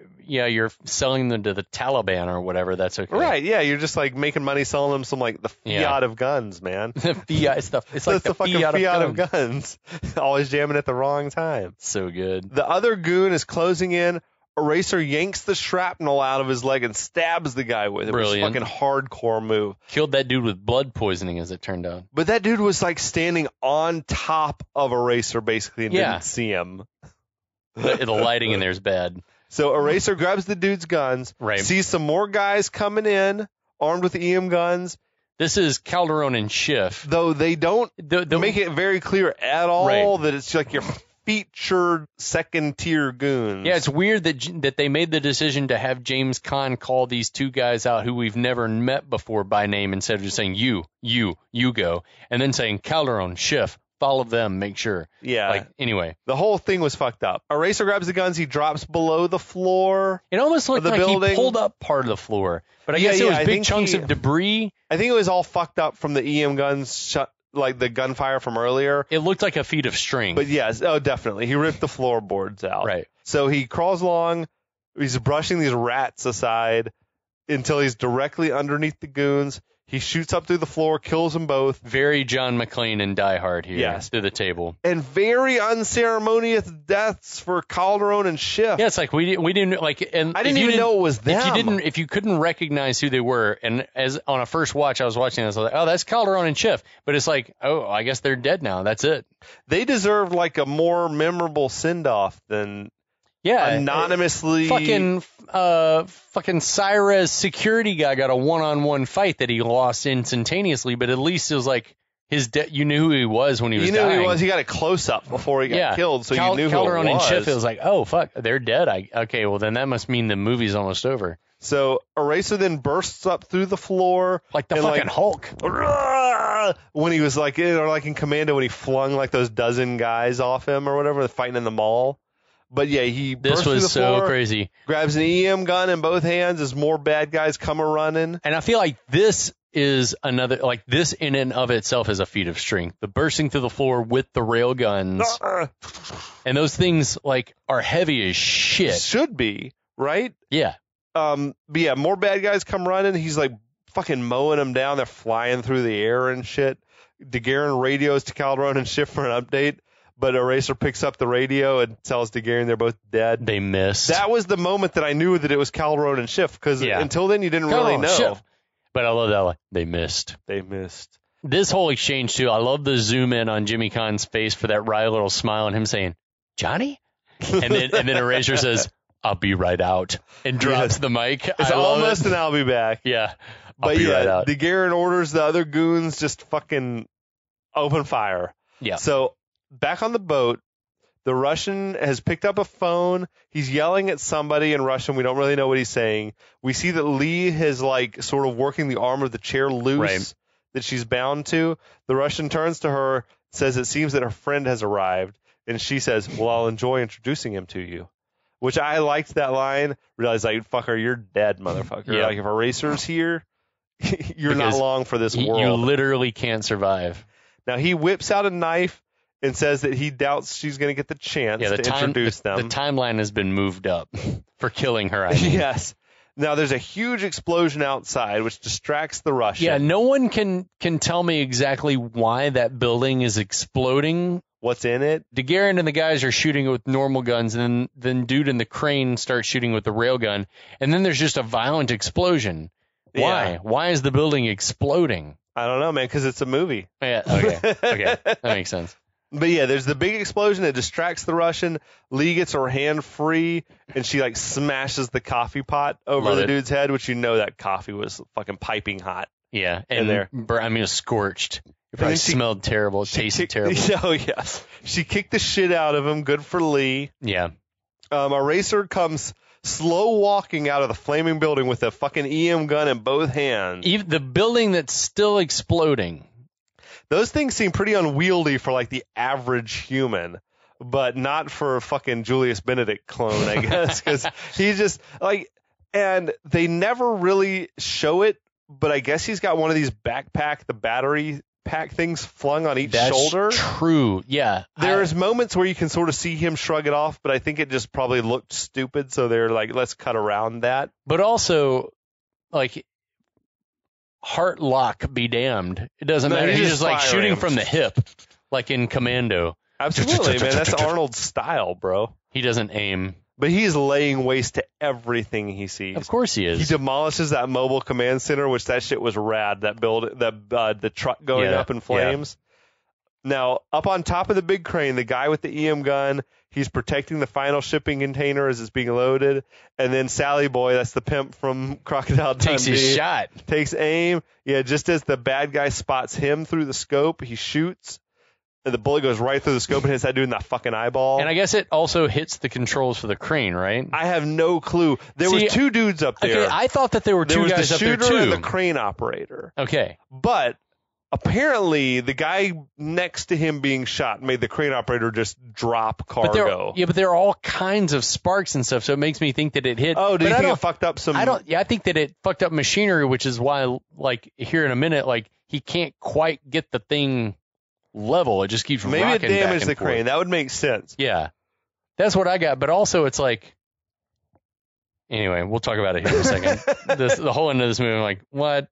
S3: selling them to the Taliban or whatever, that's okay.
S2: Right, yeah, you're just like making money selling them some like the fiat of guns, man.
S3: The fiat stuff. It's like the
S2: fucking fiat of guns. Always jamming at the wrong time.
S3: So good.
S2: The other goon is closing in. Eraser yanks the shrapnel out of his leg and stabs the guy with it.
S3: Brilliant.
S2: It was a fucking hardcore move.
S3: Killed that dude with blood poisoning, as it turned out.
S2: But that dude was like standing on top of Eraser basically and didn't see him.
S3: The lighting in there is bad.
S2: So Eraser grabs the dude's guns, sees some more guys coming in, armed with EM guns.
S3: This is Calderon and Schiff.
S2: Though they don't make it very clear at all that it's like your featured second-tier goons.
S3: Yeah, it's weird that they made the decision to have James Caan call these two guys out who we've never met before by name instead of just saying, you go, and then saying Calderon, Schiff. Follow them, make sure.
S2: Yeah.
S3: Anyway.
S2: The whole thing was fucked up. Eraser grabs the guns. He drops below the floor.
S3: It almost looked like he pulled up part of the floor. But I guess it was big chunks of debris.
S2: I think it was all fucked up from the EM guns, like the gunfire from earlier.
S3: It looked like a feat of strength.
S2: But yes, definitely. He ripped the floorboards out.
S3: Right.
S2: So he crawls along. He's brushing these rats aside until he's directly underneath the goons. He shoots up through the floor, kills them both.
S3: Very John McClane and Die Hard here. Yes. Through the table.
S2: And very unceremonious deaths for Calderon and Schiff.
S3: Yeah, it's like we didn't like, and
S2: I didn't even know it was them.
S3: If you couldn't recognize who they were, and as on a first watch I was watching, I was like, oh, that's Calderon and Schiff. But it's like, oh, I guess they're dead now. That's it.
S2: They deserved like a more memorable send off than.
S3: Yeah,
S2: anonymously.
S3: Fucking Cyrez security guy got a one-on-one fight that he lost instantaneously, but at least it was like you knew who he was when he was dying.
S2: You knew who he was. He got a close-up before he got killed, so you knew
S3: Calderon
S2: who it was.
S3: and Schiff, it was like, oh, fuck, they're dead. Okay, well, then that must mean the movie's almost over.
S2: So Eraser then bursts up through the floor.
S3: Like the fucking Hulk.
S2: When he was like in Commando when he flung like those dozen guys off him or whatever, fighting in the mall. But yeah, he bursts through the floor,
S3: crazy.
S2: Grabs an EM gun in both hands as more bad guys come a running.
S3: And I feel like this is another, like, this in and of itself is a feat of strength. The bursting through the floor with the rail guns. And those things, like, are heavy as shit.
S2: Should be, right?
S3: Yeah.
S2: But yeah, more bad guys come running. He's like fucking mowing them down. They're flying through the air and shit. DeGuerin radios to Calderon and Schiff for an update, but Eraser picks up the radio and tells DeGuerin they're both dead.
S3: They missed.
S2: That was the moment that I knew that it was Calderon and Schiff, because until then you didn't really know.
S3: Schiff. But I love that one. They missed. This whole exchange, too, I love the zoom in on Jimmy Kahn's face for that wry little smile and him saying, Johnny? And then Eraser says, I'll be right out, and drops the mic.
S2: It's almost an I'll be back.
S3: Yeah.
S2: But right out. DeGuerin orders the other goons just fucking open fire.
S3: Yeah.
S2: So back on the boat, the Russian has picked up a phone. He's yelling at somebody in Russian. We don't really know what he's saying. We see that Lee is like sort of working the arm of the chair loose that she's bound to. The Russian turns to her, says it seems that her friend has arrived, and she says, well, I'll enjoy introducing him to you. Which I liked that line. Realized, like, fucker, you're dead, motherfucker.
S3: Yeah.
S2: Like, if Eraser's here, you're not long for this world.
S3: You literally can't survive.
S2: Now, he whips out a knife and says that he doubts she's going to get the chance to introduce them.
S3: The timeline has been moved up for killing her, I mean.
S2: Yes. Now, there's a huge explosion outside, which distracts the Russian.
S3: Yeah, no one can tell me exactly why that building is exploding.
S2: What's in it?
S3: DeGuerin and the guys are shooting with normal guns, and then dude in the crane starts shooting with the railgun, and then there's just a violent explosion. Why?
S2: Yeah.
S3: Why is the building exploding?
S2: I don't know, man, because it's a movie.
S3: Yeah, okay, that makes sense.
S2: But yeah, there's the big explosion that distracts the Russian. Lee gets her hand free, and she like smashes the coffee pot over the dude's head, which you know that coffee was fucking piping hot.
S3: Yeah, and
S2: there,
S3: I mean, it was scorched. It probably smelled terrible. It tasted terrible.
S2: Oh, yes. She kicked the shit out of him. Good for Lee.
S3: Yeah.
S2: Eraser comes slow walking out of the flaming building with a fucking EM gun in both hands.
S3: Even the building that's still exploding.
S2: Those things seem pretty unwieldy for like the average human, but not for a fucking Julius Benedict clone, I guess, because he's just like, and they never really show it, but I guess he's got one of these the battery pack things flung on each shoulder.
S3: True. Yeah.
S2: There's moments where you can sort of see him shrug it off, but I think it just probably looked stupid, so they're like, let's cut around that.
S3: But also, like, heart lock be damned. It doesn't matter. He's just like shooting from the hip, like in Commando.
S2: Absolutely, man. That's Arnold's style, bro.
S3: He doesn't aim.
S2: But he is laying waste to everything he sees.
S3: Of course he is.
S2: He demolishes that mobile command center, which that shit was rad. That the truck going up in flames. Yeah. Now, up on top of the big crane, the guy with the EM gun, he's protecting the final shipping container as it's being loaded. And then Sally Boy, that's the pimp from Crocodile Dundee,
S3: takes his shot.
S2: Takes aim. Yeah, just as the bad guy spots him through the scope, he shoots. And the bullet goes right through the scope and hits that dude in the fucking eyeball.
S3: And I guess it also hits the controls for the crane, right?
S2: I have no clue. There was two dudes up there.
S3: Okay, I thought that there were two guys up there, too.
S2: There was the shooter and the crane operator.
S3: Okay.
S2: But apparently the guy next to him being shot made the crane operator just drop cargo.
S3: But there are all kinds of sparks and stuff, so it makes me think that it hit.
S2: Oh, do you think it fucked up some?
S3: I think that it fucked up machinery, which is why, like, here in a minute, like, he can't quite get the thing level. It just keeps rocking back and forth.
S2: Maybe it damaged the crane. That would make sense.
S3: Yeah. That's what I got. But also it's like, anyway, we'll talk about it here in a second. The whole end of this movie, I'm like, what?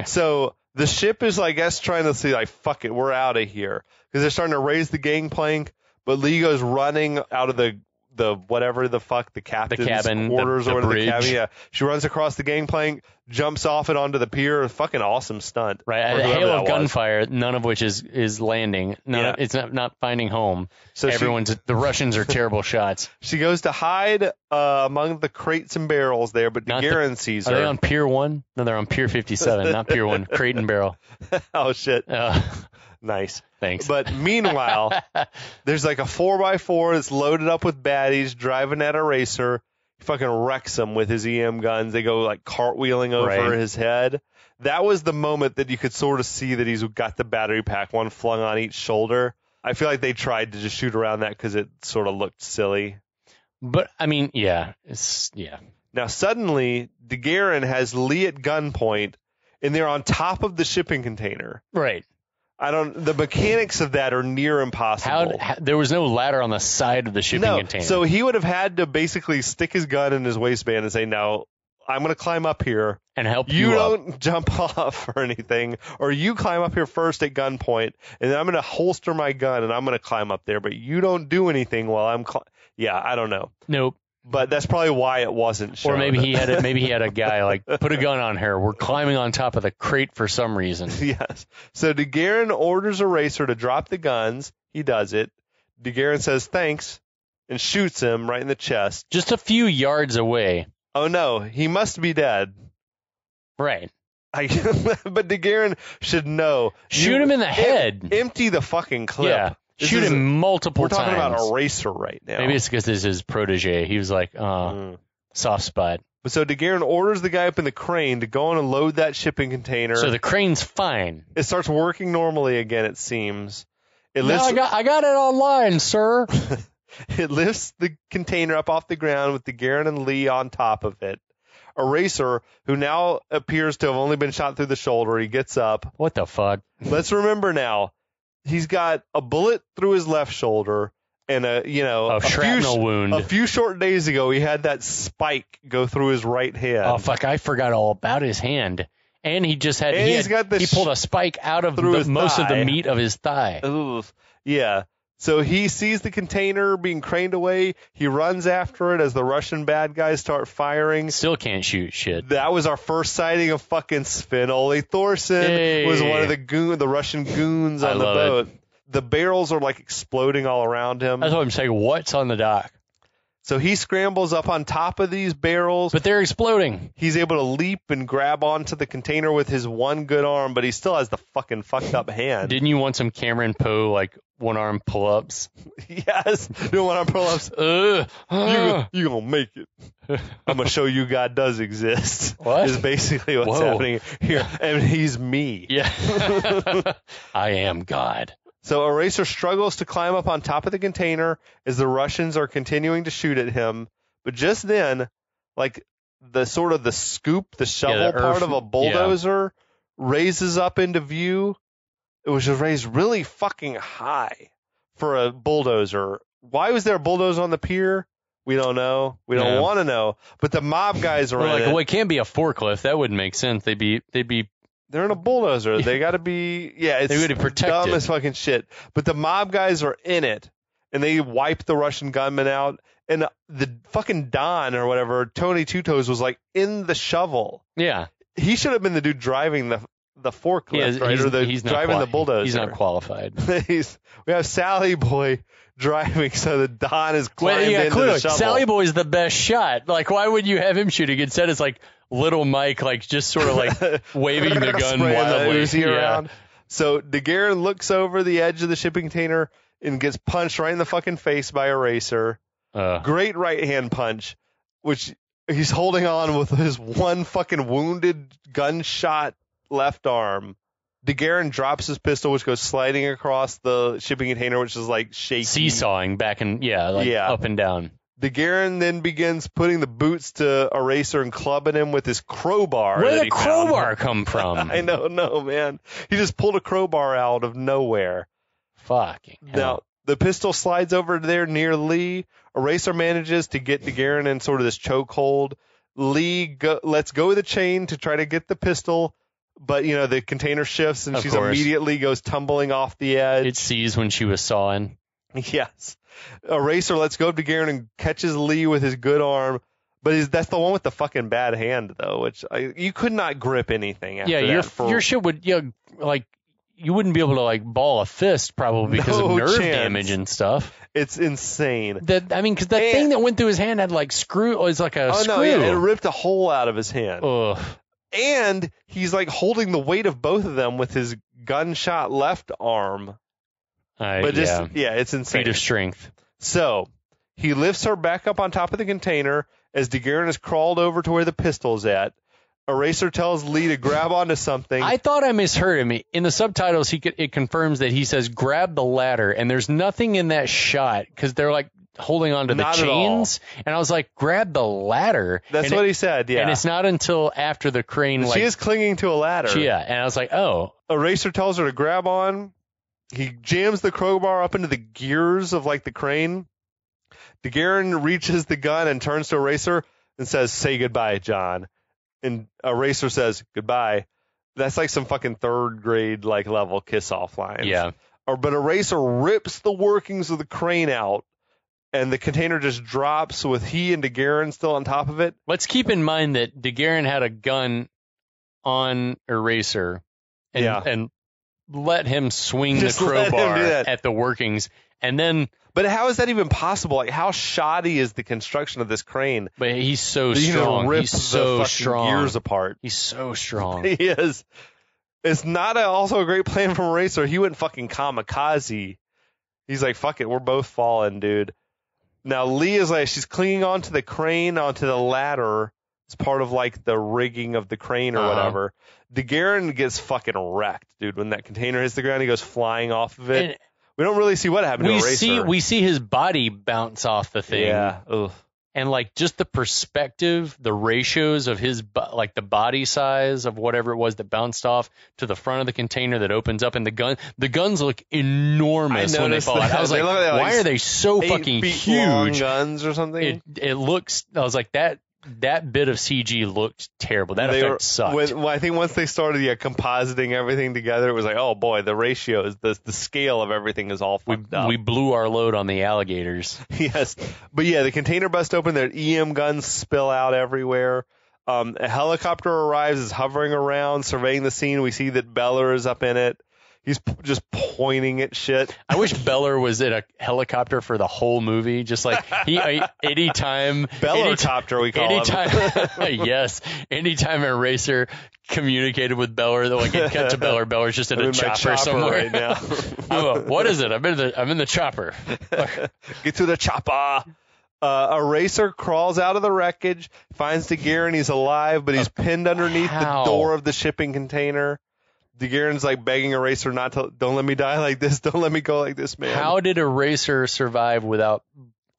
S2: So the ship is, I guess, trying to say, like, fuck it, we're out of here. Because they're starting to raise the gangplank, but Lee goes running out of the whatever the fuck, the captain's quarters or the cabin. Yeah. She runs across the gangplank, jumps off it onto the pier. A fucking awesome stunt.
S3: Right. A hail of gunfire, none of which is landing. It's not finding home. So the Russians are terrible shots.
S2: She goes to hide among the crates and barrels there, but DeGuerin sees her.
S3: Are they on Pier 1? No, they're on Pier 57, not Pier 1. Crate and barrel.
S2: Oh, shit. Nice.
S3: Thanks.
S2: But meanwhile, there's like a 4x4 that's loaded up with baddies driving at Eraser. He fucking wrecks them with his EM guns. They go like cartwheeling over his head. That was the moment that you could sort of see that he's got the battery pack, one flung on each shoulder. I feel like they tried to just shoot around that because it sort of looked silly.
S3: But, I mean, yeah.
S2: Now, suddenly, DeGuerin has Lee at gunpoint, and they're on top of the shipping container.
S3: Right.
S2: The mechanics of that are near impossible.
S3: There was no ladder on the side of the shipping container.
S2: So he would have had to basically stick his gun in his waistband and say, "No, I'm going to climb up here
S3: and help
S2: you
S3: up.
S2: Don't jump off or anything, or you climb up here first at gunpoint, and then I'm going to holster my gun and I'm going to climb up there, but you don't do anything while I'm I don't know.
S3: Nope.
S2: But that's probably why it wasn't shown.
S3: Or maybe he had a guy like put a gun on her. We're climbing on top of the crate for some reason.
S2: Yes. So DeGuerin orders Eraser to drop the guns. He does it. DeGuerin says thanks and shoots him right in the chest.
S3: Just a few yards away.
S2: Oh no, he must be dead.
S3: Right.
S2: But DeGuerin should know.
S3: Shoot him in the head.
S2: Empty the fucking clip.
S3: Yeah. Shoot him multiple times.
S2: We're talking about Eraser right now.
S3: Maybe it's because this is his protege. He was like, soft spot.
S2: But so DeGuerin orders the guy up in the crane to go on and load that shipping container.
S3: So the crane's fine.
S2: It starts working normally again, it seems.
S3: I got it online, sir.
S2: It lifts the container up off the ground with DeGuerin and Lee on top of it. Eraser, who now appears to have only been shot through the shoulder, he gets up.
S3: What the fuck?
S2: Let's remember now. He's got a bullet through his left shoulder and a
S3: shrapnel wound.
S2: A few short days ago, he had that spike go through his right hand.
S3: Oh fuck! I forgot all about his hand. And he just had he pulled a spike out of most of the meat of his thigh.
S2: Ooh, yeah. So he sees the container being craned away. He runs after it as the Russian bad guys start firing.
S3: Still can't shoot shit.
S2: That was our first sighting of fucking Sven-Ole Thorsen. Was one of the Russian goons on the boat.
S3: It.
S2: The barrels are like exploding all around him.
S3: That's what I'm saying. What's on the dock?
S2: So he scrambles up on top of these barrels.
S3: But they're exploding.
S2: He's able to leap and grab onto the container with his one good arm, but he still has the fucking fucked up hand.
S3: Didn't you want some Cameron Poe, like, one-arm pull-ups?
S2: Yes. Do one-arm pull-ups. You gonna make it. I'm going to show you God does exist.
S3: What?
S2: Is basically what's happening here. And he's me.
S3: Yeah. I am God.
S2: So Eraser struggles to climb up on top of the container as the Russians are continuing to shoot at him. But just then, like the scoop, the shovel part of a bulldozer raises up into view. It was just raised really fucking high for a bulldozer. Why was there a bulldozer on the pier? We don't know. We don't want to know. But the mob guys are in it.
S3: Well, it can't be a forklift. That wouldn't make sense. They'd be.
S2: They're in a bulldozer. They got to be, it's
S3: they would be protected.
S2: Dumb as fucking shit. But the mob guys are in it, and they wipe the Russian gunmen out. And the fucking Don or whatever, Tony Two Toes, was like in the shovel.
S3: Yeah.
S2: He should have been the dude driving the forklift, right? Or he's driving the bulldozer.
S3: He's not qualified.
S2: We have Sally Boy driving, so the Don is climbing into the shovel.
S3: Sally Boy's the best shot. Like, why would you have him shooting? Instead, it's like Little Mike, like just sort of like waving the gun wildly around.
S2: So DeGuerin looks over the edge of the shipping container and gets punched right in the fucking face by Eraser. Great right hand punch, which he's holding on with his one fucking wounded gunshot left arm. DeGuerin drops his pistol, which goes sliding across the shipping container, which is like shaky.
S3: Seesawing back and up and down.
S2: DeGuerin then begins putting the boots to Eraser and clubbing him with his crowbar.
S3: Where did the crowbar come from?
S2: I don't know, man. He just pulled a crowbar out of nowhere.
S3: Fucking hell.
S2: Now, the pistol slides over there near Lee. Eraser manages to get DeGuerin in sort of this chokehold. Lee lets go of the chain to try to get the pistol, but, the container shifts and she immediately goes tumbling off the edge.
S3: It sees when she was sawing.
S2: Yes. Eraser lets go of DeGuerin and catches Lee with his good arm, but that's the one with the fucking bad hand, though, which you could not grip anything after that.
S3: Your shit would, you wouldn't be able to, like, ball a fist probably because of nerve damage and stuff.
S2: It's insane.
S3: Because that thing that went through his hand had, like, screw. It was like a screw.
S2: No, yeah, it ripped a hole out of his hand.
S3: Ugh.
S2: And he's, like, holding the weight of both of them with his gunshot left arm. It's insane.
S3: Feat of strength.
S2: So he lifts her back up on top of the container as DeGuerin has crawled over to where the pistol's at. Eraser tells Lee to grab onto something.
S3: I thought I misheard him. In the subtitles, it confirms that he says grab the ladder, and there's nothing in that shot because they're like holding onto the chains, and I was like, grab the ladder.
S2: That's what he said, yeah.
S3: And it's not until after the crane,
S2: she is clinging to a ladder.
S3: Yeah, and I was like, oh.
S2: Eraser tells her to grab on. He jams the crowbar up into the gears of like the crane. DeGuerin reaches the gun and turns to Eraser and says, "Say goodbye, John." And Eraser says, "Goodbye." That's like some fucking third grade like level kiss off lines.
S3: Yeah.
S2: But Eraser rips the workings of the crane out, and the container just drops with he and DeGuerin still on top of it.
S3: Let's keep in mind that DeGuerin had a gun on Eraser and let him swing the crowbar at the workings. And then...
S2: But how is that even possible? Like, how shoddy is the construction of this crane?
S3: But he's so strong.
S2: Rip
S3: he's so
S2: the
S3: strong.
S2: Gears apart.
S3: He's so strong.
S2: He is. It's not also a great plan from Eraser. He went fucking kamikaze. He's like, fuck it, we're both falling, dude. Now, Lee is like, she's clinging onto the crane, onto the ladder. It's part of like the rigging of the crane or whatever. DeGuerin gets fucking wrecked, dude. When that container hits the ground, he goes flying off of it. And we don't really see what happened to Eraser.
S3: We see his body bounce off the thing.
S2: Yeah. Ugh.
S3: And like just the perspective, the ratios of his like the body size of whatever it was that bounced off to the front of the container that opens up, and the guns look enormous when they fall out. I was like, why are they so fucking huge?
S2: Long guns or something.
S3: It looks. I was like that bit of CG looked terrible. That effect sucked.
S2: I think once they started compositing everything together, it was like, oh boy, the ratios, the scale of everything is all fucked up.
S3: We blew our load on the alligators.
S2: Yes. But yeah, the container busts open, their EM guns spill out everywhere. A helicopter arrives, is hovering around, surveying the scene. We see that Beller is up in it. He's just pointing at shit.
S3: I wish Beller was in a helicopter for the whole movie. Just like anytime
S2: Bellercopter, we call him.
S3: Yes, anytime Eraser communicated with Beller, like it cut to Beller. Beller's just in a chopper somewhere
S2: right now.
S3: What is it? I'm in the chopper.
S2: Get to the chopper. Eraser crawls out of the wreckage, finds DeGuerin. He's alive, but he's pinned underneath the door of the shipping container. DeGuerin's like begging Eraser don't let me die like this. Don't let me go like this, man.
S3: How did Eraser survive without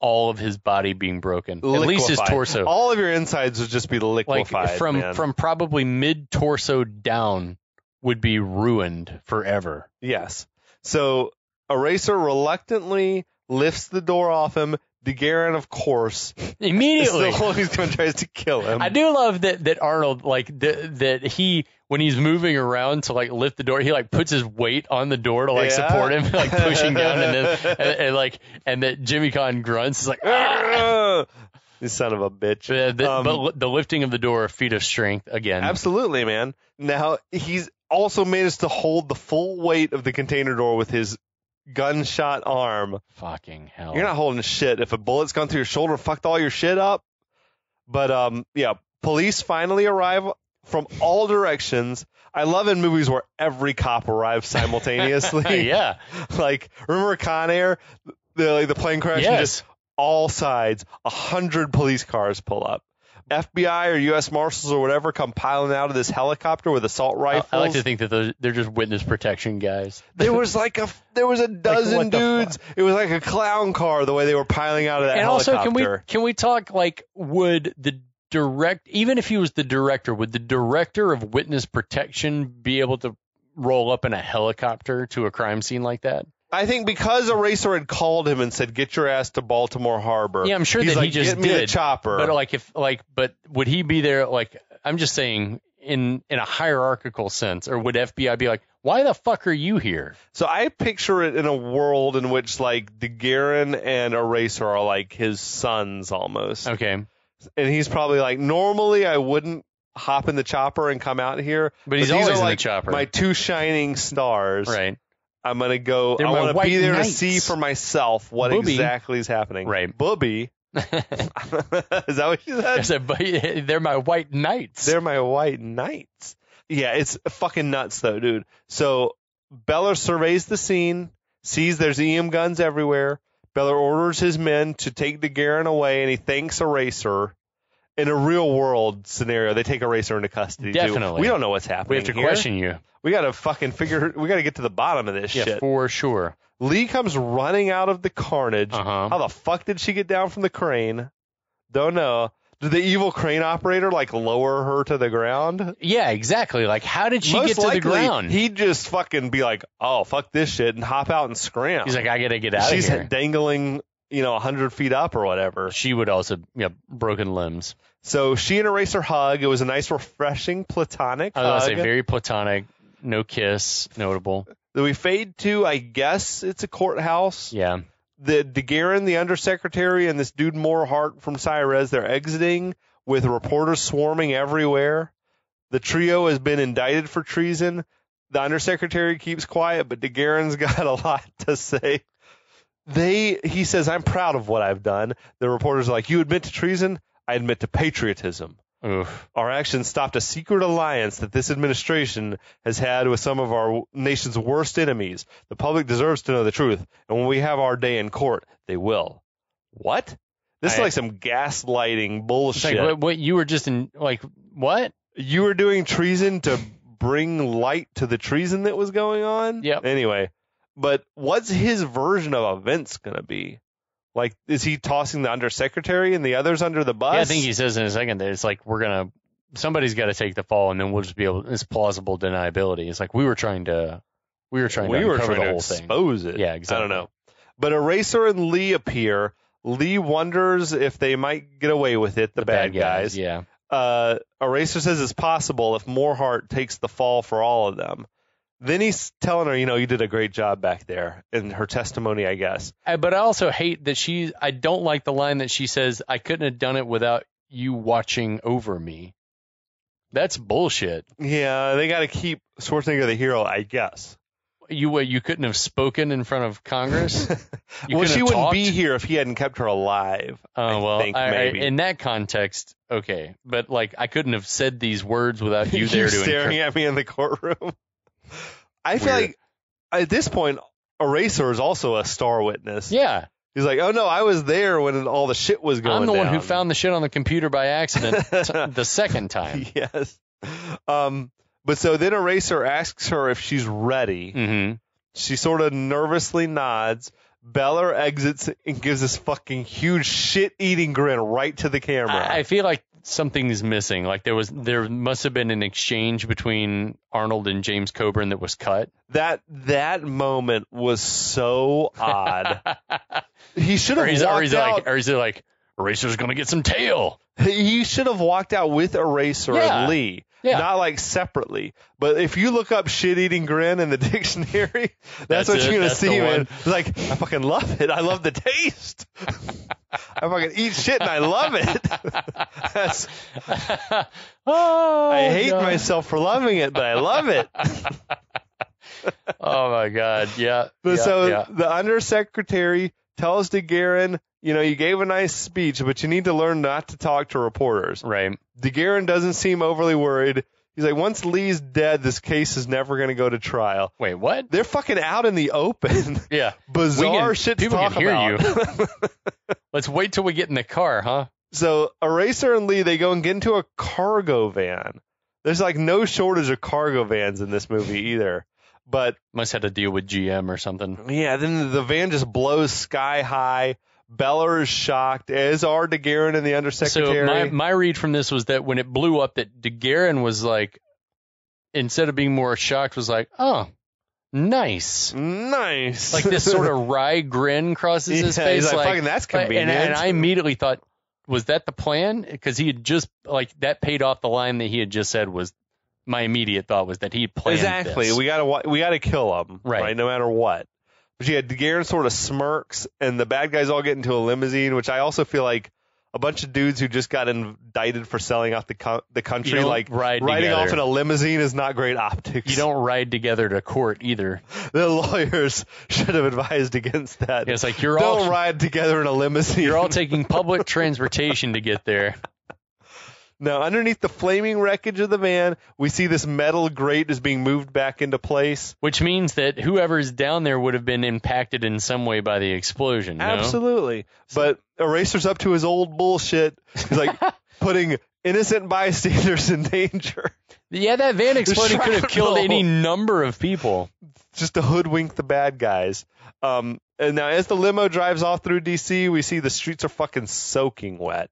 S3: all of his body being broken?
S2: Liquefied.
S3: At least his torso.
S2: All of your insides would just be liquefied.
S3: Like from probably mid torso down would be ruined forever.
S2: Yes. So Eraser reluctantly lifts the door off him. DeGuerin, of course,
S3: immediately
S2: he's going to try to kill him.
S3: I do love that Arnold, like that he, when he's moving around to like lift the door, he like puts his weight on the door to like support him, like pushing down, and that Jimmy Conn grunts is like, ah!
S2: You son of a bitch.
S3: But the lifting of the door, a feat of strength again.
S2: Absolutely, man. Now he's also managed to hold the full weight of the container door with his gunshot arm.
S3: Fucking hell.
S2: You're not holding shit. If a bullet's gone through your shoulder, fucked all your shit up. But police finally arrive from all directions. I love in movies where every cop arrives simultaneously.
S3: Yeah.
S2: Like, remember Con Air? The plane crash, and just all sides, 100 police cars pull up. FBI or U.S. Marshals or whatever come piling out of this helicopter with assault rifles.
S3: I like to think that they're just witness protection guys.
S2: There was a dozen dudes. It was like a clown car the way they were piling out of that helicopter.
S3: And also, can we talk like, would the even if he was the director, would the director of witness protection be able to roll up in a helicopter to a crime scene like that?
S2: I think because Eraser had called him and said, "Get your ass to Baltimore Harbor."
S3: Yeah, I'm sure
S2: that
S3: he just
S2: did. Get me the chopper.
S3: But would he be there? Like, I'm just saying, in a hierarchical sense, or would FBI be like, "Why the fuck are you here?"
S2: So I picture it in a world in which like DeGuerin and Eraser are like his sons almost.
S3: Okay.
S2: And he's probably like, normally I wouldn't hop in the chopper and come out here,
S3: but he's always in
S2: like
S3: the chopper.
S2: My two shining stars.
S3: Right.
S2: I'm going to go. I want to be there to see for myself what exactly is happening.
S3: Right.
S2: Booby. Is that what you said?
S3: I said, they're my white knights.
S2: They're my white knights. Yeah, it's fucking nuts, though, dude. So Beller surveys the scene, sees there's EM guns everywhere. Beller orders his men to take DeGuerin away, and he thanks Eraser. in a real world scenario, they take Eraser into custody.
S3: Definitely.
S2: Too. We don't know what's happening.
S3: We have to question you.
S2: We got to we got to get to the bottom of this shit.
S3: Yeah, for sure.
S2: Lee comes running out of the carnage.
S3: Uh-huh.
S2: How the fuck did she get down from the crane? Don't know. Did the evil crane operator lower her to the ground?
S3: Yeah, exactly. How did she get to the ground?
S2: He'd just fucking be like, "Oh, fuck this shit," and hop out and scram.
S3: He's like, "I gotta get out of here."
S2: She's dangling, 100 feet up or whatever.
S3: She would also, broken limbs.
S2: So she and Eraser hug. It was a nice, refreshing, platonic hug.
S3: I was gonna say very platonic. No kiss, notable.
S2: Then we fade to, I guess it's a courthouse.
S3: Yeah.
S2: The DeGuerin, the undersecretary, and this dude Morehart from Cyrez, they're exiting with reporters swarming everywhere. The trio has been indicted for treason. The undersecretary keeps quiet, but DeGuerin's got a lot to say. He says, "I'm proud of what I've done." The reporters are like, "You admit to treason? I admit to patriotism.
S3: Oof.
S2: Our actions stopped a secret alliance that this administration has had with some of our nation's worst enemies. The public deserves to know the truth, and when we have our day in court, they will." What? This is like some gaslighting bullshit.
S3: What you were just in, what?
S2: You were doing treason to bring light to the treason that was going on?
S3: Yep.
S2: Anyway, but what's his version of events going to be? Is he tossing the undersecretary and the others under the bus?
S3: Yeah, I think he says in a second that it's somebody's got to take the fall, and then we'll just be able. It's plausible deniability. It's we were trying to uncover the whole thing,
S2: expose it.
S3: Yeah, exactly.
S2: I don't know. But Eraser and Lee appear. Lee wonders if they might get away with it. The bad guys.
S3: Yeah.
S2: Eraser says it's possible if Morehart takes the fall for all of them. Then he's telling her, you did a great job back there in her testimony, I guess.
S3: But I also hate that I don't like the line that she says, "I couldn't have done it without you watching over me." That's bullshit.
S2: Yeah, they got to keep Schwarzenegger the hero, I guess.
S3: You couldn't have spoken in front of Congress?
S2: Well, she wouldn't be here if he hadn't kept her alive. Maybe.
S3: In that context, okay. But I couldn't have said these words without you there to
S2: staring at me in the courtroom. I feel like at this point, Eraser is also a star witness.
S3: Yeah.
S2: He's like, "Oh no, I was there when all the shit was going down.
S3: I'm the one who found the shit on the computer by accident the second time."
S2: Yes. But so then Eraser asks her if she's ready.
S3: Mm-hmm.
S2: She sort of nervously nods. Beller exits and gives this fucking huge shit-eating grin right to the camera.
S3: I feel like something is missing. There must have been an exchange between Arnold and James Coburn that was cut.
S2: That moment was so odd. He should have walked out.
S3: Or is it like, Eraser's going to get some tail?
S2: He should have walked out with Eraser and Lee. Yeah. Not separately. But if you look up shit-eating grin in the dictionary, that's what you're going to see, man. I fucking love it. I love the taste. I fucking eat shit and I love it. I hate myself for loving it, but I love it.
S3: Oh, my God. Yeah.
S2: The undersecretary tells DeGuerin, you gave a nice speech, but you need to learn not to talk to reporters.
S3: Right.
S2: DeGuerin doesn't seem overly worried. He's like, once Lee's dead, this case is never going to go to trial.
S3: Wait, what?
S2: They're fucking out in the open.
S3: Yeah.
S2: Bizarre shit to talk about.
S3: People can hear you. Let's wait till we get in the car, huh?
S2: So Eraser and Lee, they go and get into a cargo van. There's no shortage of cargo vans in this movie either. But
S3: must have to deal with GM or something.
S2: Yeah, then the van just blows sky high. Beller is shocked, as are DeGuerin and the undersecretary.
S3: So my read from this was that when it blew up, that DeGuerin was instead of being more shocked, was like, "Oh, nice." This sort of wry grin crosses his face.
S2: He's fucking, that's convenient.
S3: And I immediately thought, was that the plan? Because he had just that paid off the line that he had just said was. My immediate thought was that he planned
S2: exactly.
S3: This.
S2: We gotta kill him,
S3: right?
S2: No matter what. But yeah, DeGuerin sort of smirks, and the bad guys all get into a limousine, which I also feel like a bunch of dudes who just got indicted for selling out the country, riding off in a limousine is not great optics.
S3: You don't ride together to court either.
S2: The lawyers should have advised against that.
S3: Yeah, it's
S2: don't ride together in a limousine.
S3: You're all taking public transportation to get there.
S2: Now, underneath the flaming wreckage of the van, we see this metal grate is being moved back into place.
S3: Which means that whoever's down there would have been impacted in some way by the explosion.
S2: Absolutely. No? But Eraser's up to his old bullshit. He's like, putting innocent bystanders in danger.
S3: Yeah, that van exploding could have killed
S2: shrapnel.
S3: any number of people.
S2: Just to hoodwink the bad guys. And now as the limo drives off through D.C., we see the streets are fucking soaking wet,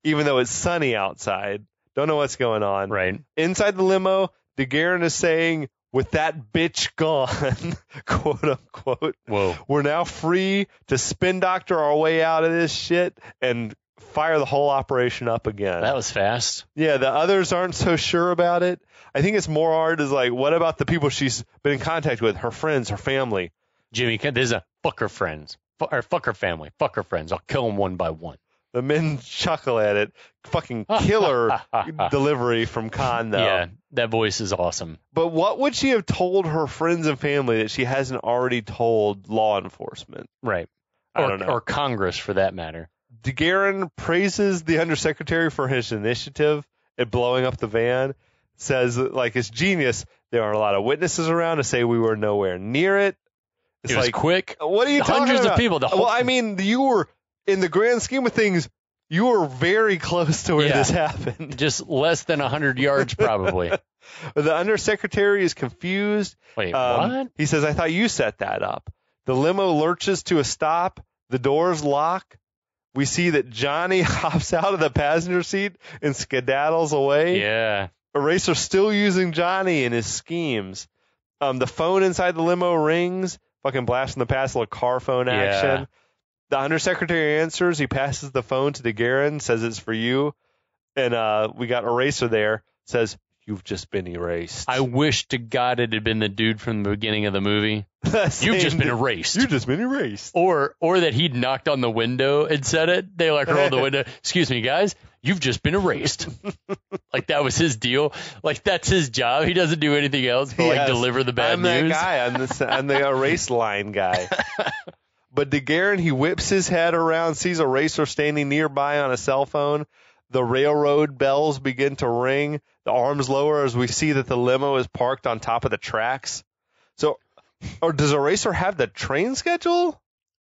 S2: even though it's sunny outside. Don't know what's going on.
S3: Right.
S2: Inside the limo, DeGuerin is saying, with that bitch gone, quote unquote,
S3: Whoa.
S2: we're now free to spin doctor our way out of this shit and fire the whole operation up again.
S3: That was fast.
S2: Yeah, the others aren't so sure about it. I think it's more hard is like, what about the people she's been in contact with, her friends, her family?
S3: Jimmy, there's a fuck her friends. Or fuck her family. Fuck her friends. I'll kill them one by one.
S2: The men chuckle at it. Fucking killer delivery from Khan, though.
S3: Yeah, that voice is awesome.
S2: But what would she have told her friends and family that she hasn't already told law enforcement?
S3: Right.
S2: I don't know.
S3: Or Congress, for that matter.
S2: DeGuerin praises the undersecretary for his initiative at blowing up the van. Says, like, it's genius. There are a lot of witnesses around to say we were nowhere near it. It's
S3: It was
S2: like,
S3: quick.
S2: what are you talking
S3: Hundreds
S2: about?
S3: of people.
S2: Well, I mean, you were, in the grand scheme of things, you were very close to where this happened.
S3: Just less than 100 yards, probably.
S2: The undersecretary is confused.
S3: Wait, what?
S2: He says, I thought you set that up. The limo lurches to a stop. The doors lock. We see that Johnny hops out of the passenger seat and skedaddles away.
S3: Yeah.
S2: Eraser's still using Johnny in his schemes. The phone inside the limo rings. Fucking blasting the past, little car phone action.
S3: Yeah.
S2: The undersecretary answers. He passes the phone to DeGuerin, says it's for you. And we got Eraser there. Says, you've just been erased.
S3: I wish to God it had been the dude from the beginning of the movie. You've just been erased.
S2: You've just been erased.
S3: Or that he'd knocked on the window and said it. They like rolled the window. Excuse me, guys. You've just been erased. Like that was his deal. Like that's his job. He doesn't do anything else but like deliver the bad news.
S2: I'm that guy. I'm the erase line guy. But DeGuerin, he whips his head around, sees Eraser standing nearby on a cell phone. The railroad bells begin to ring. The arms lower as we see that the limo is parked on top of the tracks. So, or does Eraser have the train schedule?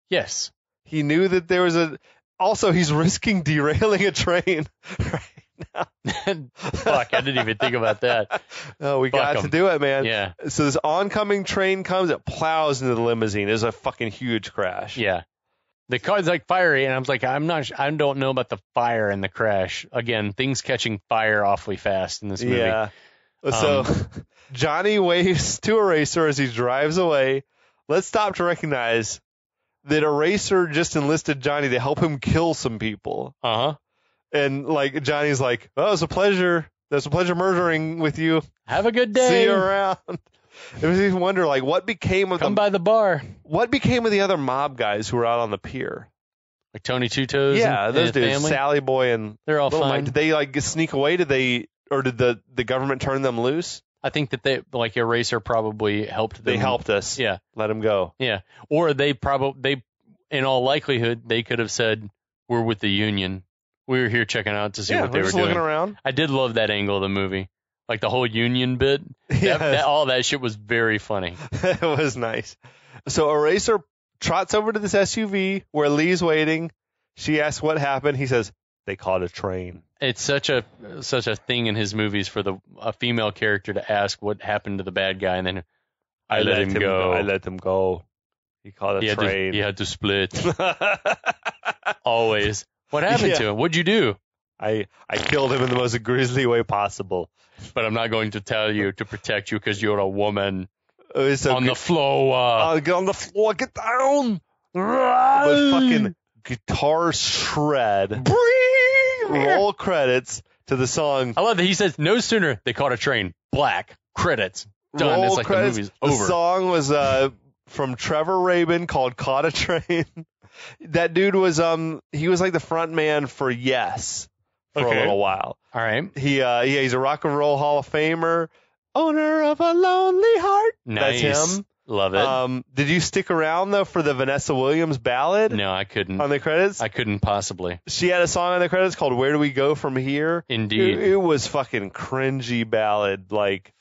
S3: Yes.
S2: He knew that there was a... Also, he's risking derailing a train right now.
S3: Fuck, I didn't even think about that.
S2: Oh, we got to do it, man.
S3: Yeah.
S2: So this oncoming train comes, it plows into the limousine. It's a fucking huge crash.
S3: Yeah. The car's like fiery, and I was like, I don't know about the fire and the crash. Again, things catching fire awfully fast in this movie.
S2: Yeah. So Johnny waves to Eraser as he drives away. Let's stop to recognize that Eraser just enlisted Johnny to help him kill some people.
S3: Uh-huh.
S2: And like Johnny's like, oh, it's a pleasure. It's a pleasure murdering with you.
S3: Have a good day.
S2: See you around. It was even wonder like what became of
S3: Come by the bar.
S2: What became of the other mob guys who were out on the pier?
S3: Like Tony Two Toes.
S2: Yeah, those dudes,
S3: family?
S2: Sally Boy and
S3: they're all
S2: Little
S3: fine.
S2: Mike. Did they like sneak away? Did the government turn them loose?
S3: I think that they like Eraser probably helped them.
S2: They helped us.
S3: Yeah.
S2: Let them go.
S3: Yeah. Or they in all likelihood they could have said we're with the Union. We were here checking out to see what they were
S2: just
S3: doing.
S2: Looking around.
S3: I did love that angle of the movie. Like the whole Union bit.
S2: Yes.
S3: All that shit was very funny.
S2: It was nice. So Eraser trots over to this SUV where Lee's waiting. She asks what happened. He says, they caught a train.
S3: It's such a thing in his movies for a female character to ask what happened to the bad guy, and then I let him go.
S2: I let him go. He caught a train.
S3: He had to split. Always. What happened to him? What'd you do?
S2: I killed him in the most grisly way possible.
S3: But I'm not going to tell you to protect you because you're a woman.
S2: So
S3: the floor.
S2: Get on the floor. Get down. But fucking guitar shred. Roll credits to the song.
S3: I love that he says, no sooner they caught a train. Black. Credits. Done.
S2: Roll
S3: It's like
S2: credits.
S3: the movie's
S2: The
S3: over.
S2: song was from Trevor Rabin called Caught a Train. That dude was he was like the front man for Yes for a little while.
S3: All right.
S2: He's a Rock and Roll Hall of Famer, owner of a lonely heart.
S3: Nice.
S2: That's him.
S3: Love it.
S2: Did you stick around though for the Vanessa Williams ballad?
S3: No, I couldn't.
S2: On the credits?
S3: I couldn't possibly.
S2: She had a song on the credits called Where Do We Go From Here?
S3: Indeed.
S2: It was fucking cringy ballad. Like,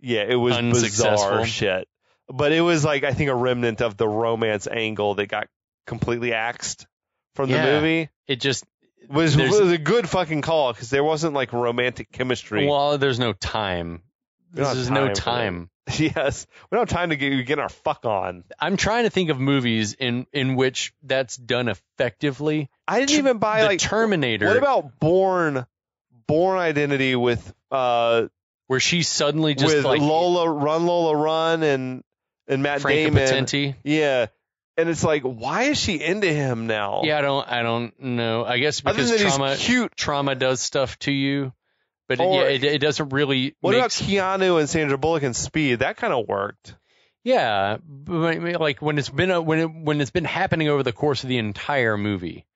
S2: yeah, it was bizarre shit. But it was like, I think, a remnant of the romance angle that got completely axed from the movie.
S3: It just,
S2: was a good fucking call because there wasn't like romantic chemistry.
S3: Well, there's no time. There's no time.
S2: Yes, we don't have time to get our fuck on.
S3: I'm trying to think of movies in which that's done effectively.
S2: I didn't even buy
S3: the
S2: like
S3: Terminator.
S2: What about Bourne Identity with
S3: where she suddenly just
S2: with
S3: like
S2: Lola Run and Matt
S3: Franca
S2: Damon.
S3: Potenti.
S2: Yeah. And it's like, why is she into him now?
S3: Yeah, I don't know. I guess because trauma does stuff to you. But it doesn't really.
S2: What about Keanu and Sandra Bullock in Speed? That kind of worked.
S3: Yeah, but like when it's been happening over the course of the entire movie.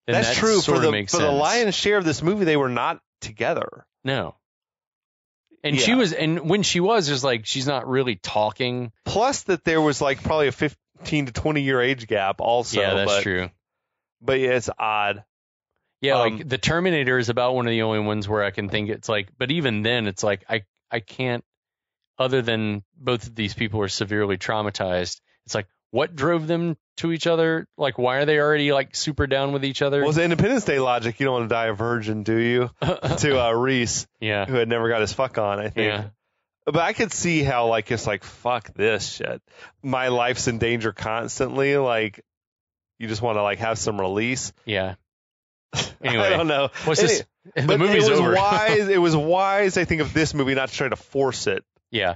S3: Then
S2: That's true. For
S3: the
S2: lion's share of this movie, they were not together.
S3: No. And she was, and when she was, just like she's not really talking.
S2: Plus, that there was like probably a 15 to 20 year age gap. Also,
S3: yeah, that's true.
S2: But yeah, it's odd.
S3: Yeah, like the Terminator is about one of the only ones where I can think it's like, but even then it's like I can't, other than both of these people are severely traumatized. It's like, what drove them to each other? Like, why are they already like super down with each other?
S2: Well, it's Independence Day logic. You don't want to die a virgin, do you? To Reese, who had never got his fuck on, I think. Yeah. But I could see how like it's like, fuck this shit. My life's in danger constantly. Like, you just want to like have some release.
S3: Yeah. Anyway,
S2: I don't know.
S3: The movie's over.
S2: It was wise, I think, of this movie not to try to force it.
S3: Yeah.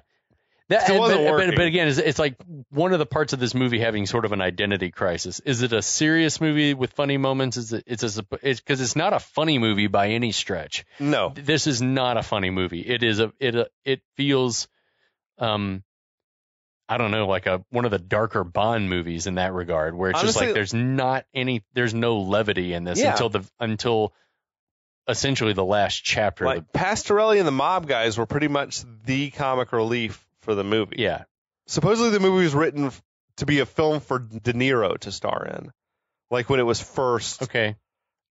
S2: But
S3: again, it's like one of the parts of this movie having sort of an identity crisis. Is it a serious movie with funny moments? Because it's not a funny movie by any stretch.
S2: No,
S3: this is not a funny movie. It feels, I don't know, like one of the darker Bond movies in that regard, where it's honestly, just like there's no levity in this until essentially the last chapter.
S2: Like Pastorelli and the mob guys were pretty much the comic relief for the movie.
S3: Yeah.
S2: Supposedly the movie was written to be a film for De Niro to star in, like when it was first.
S3: Okay.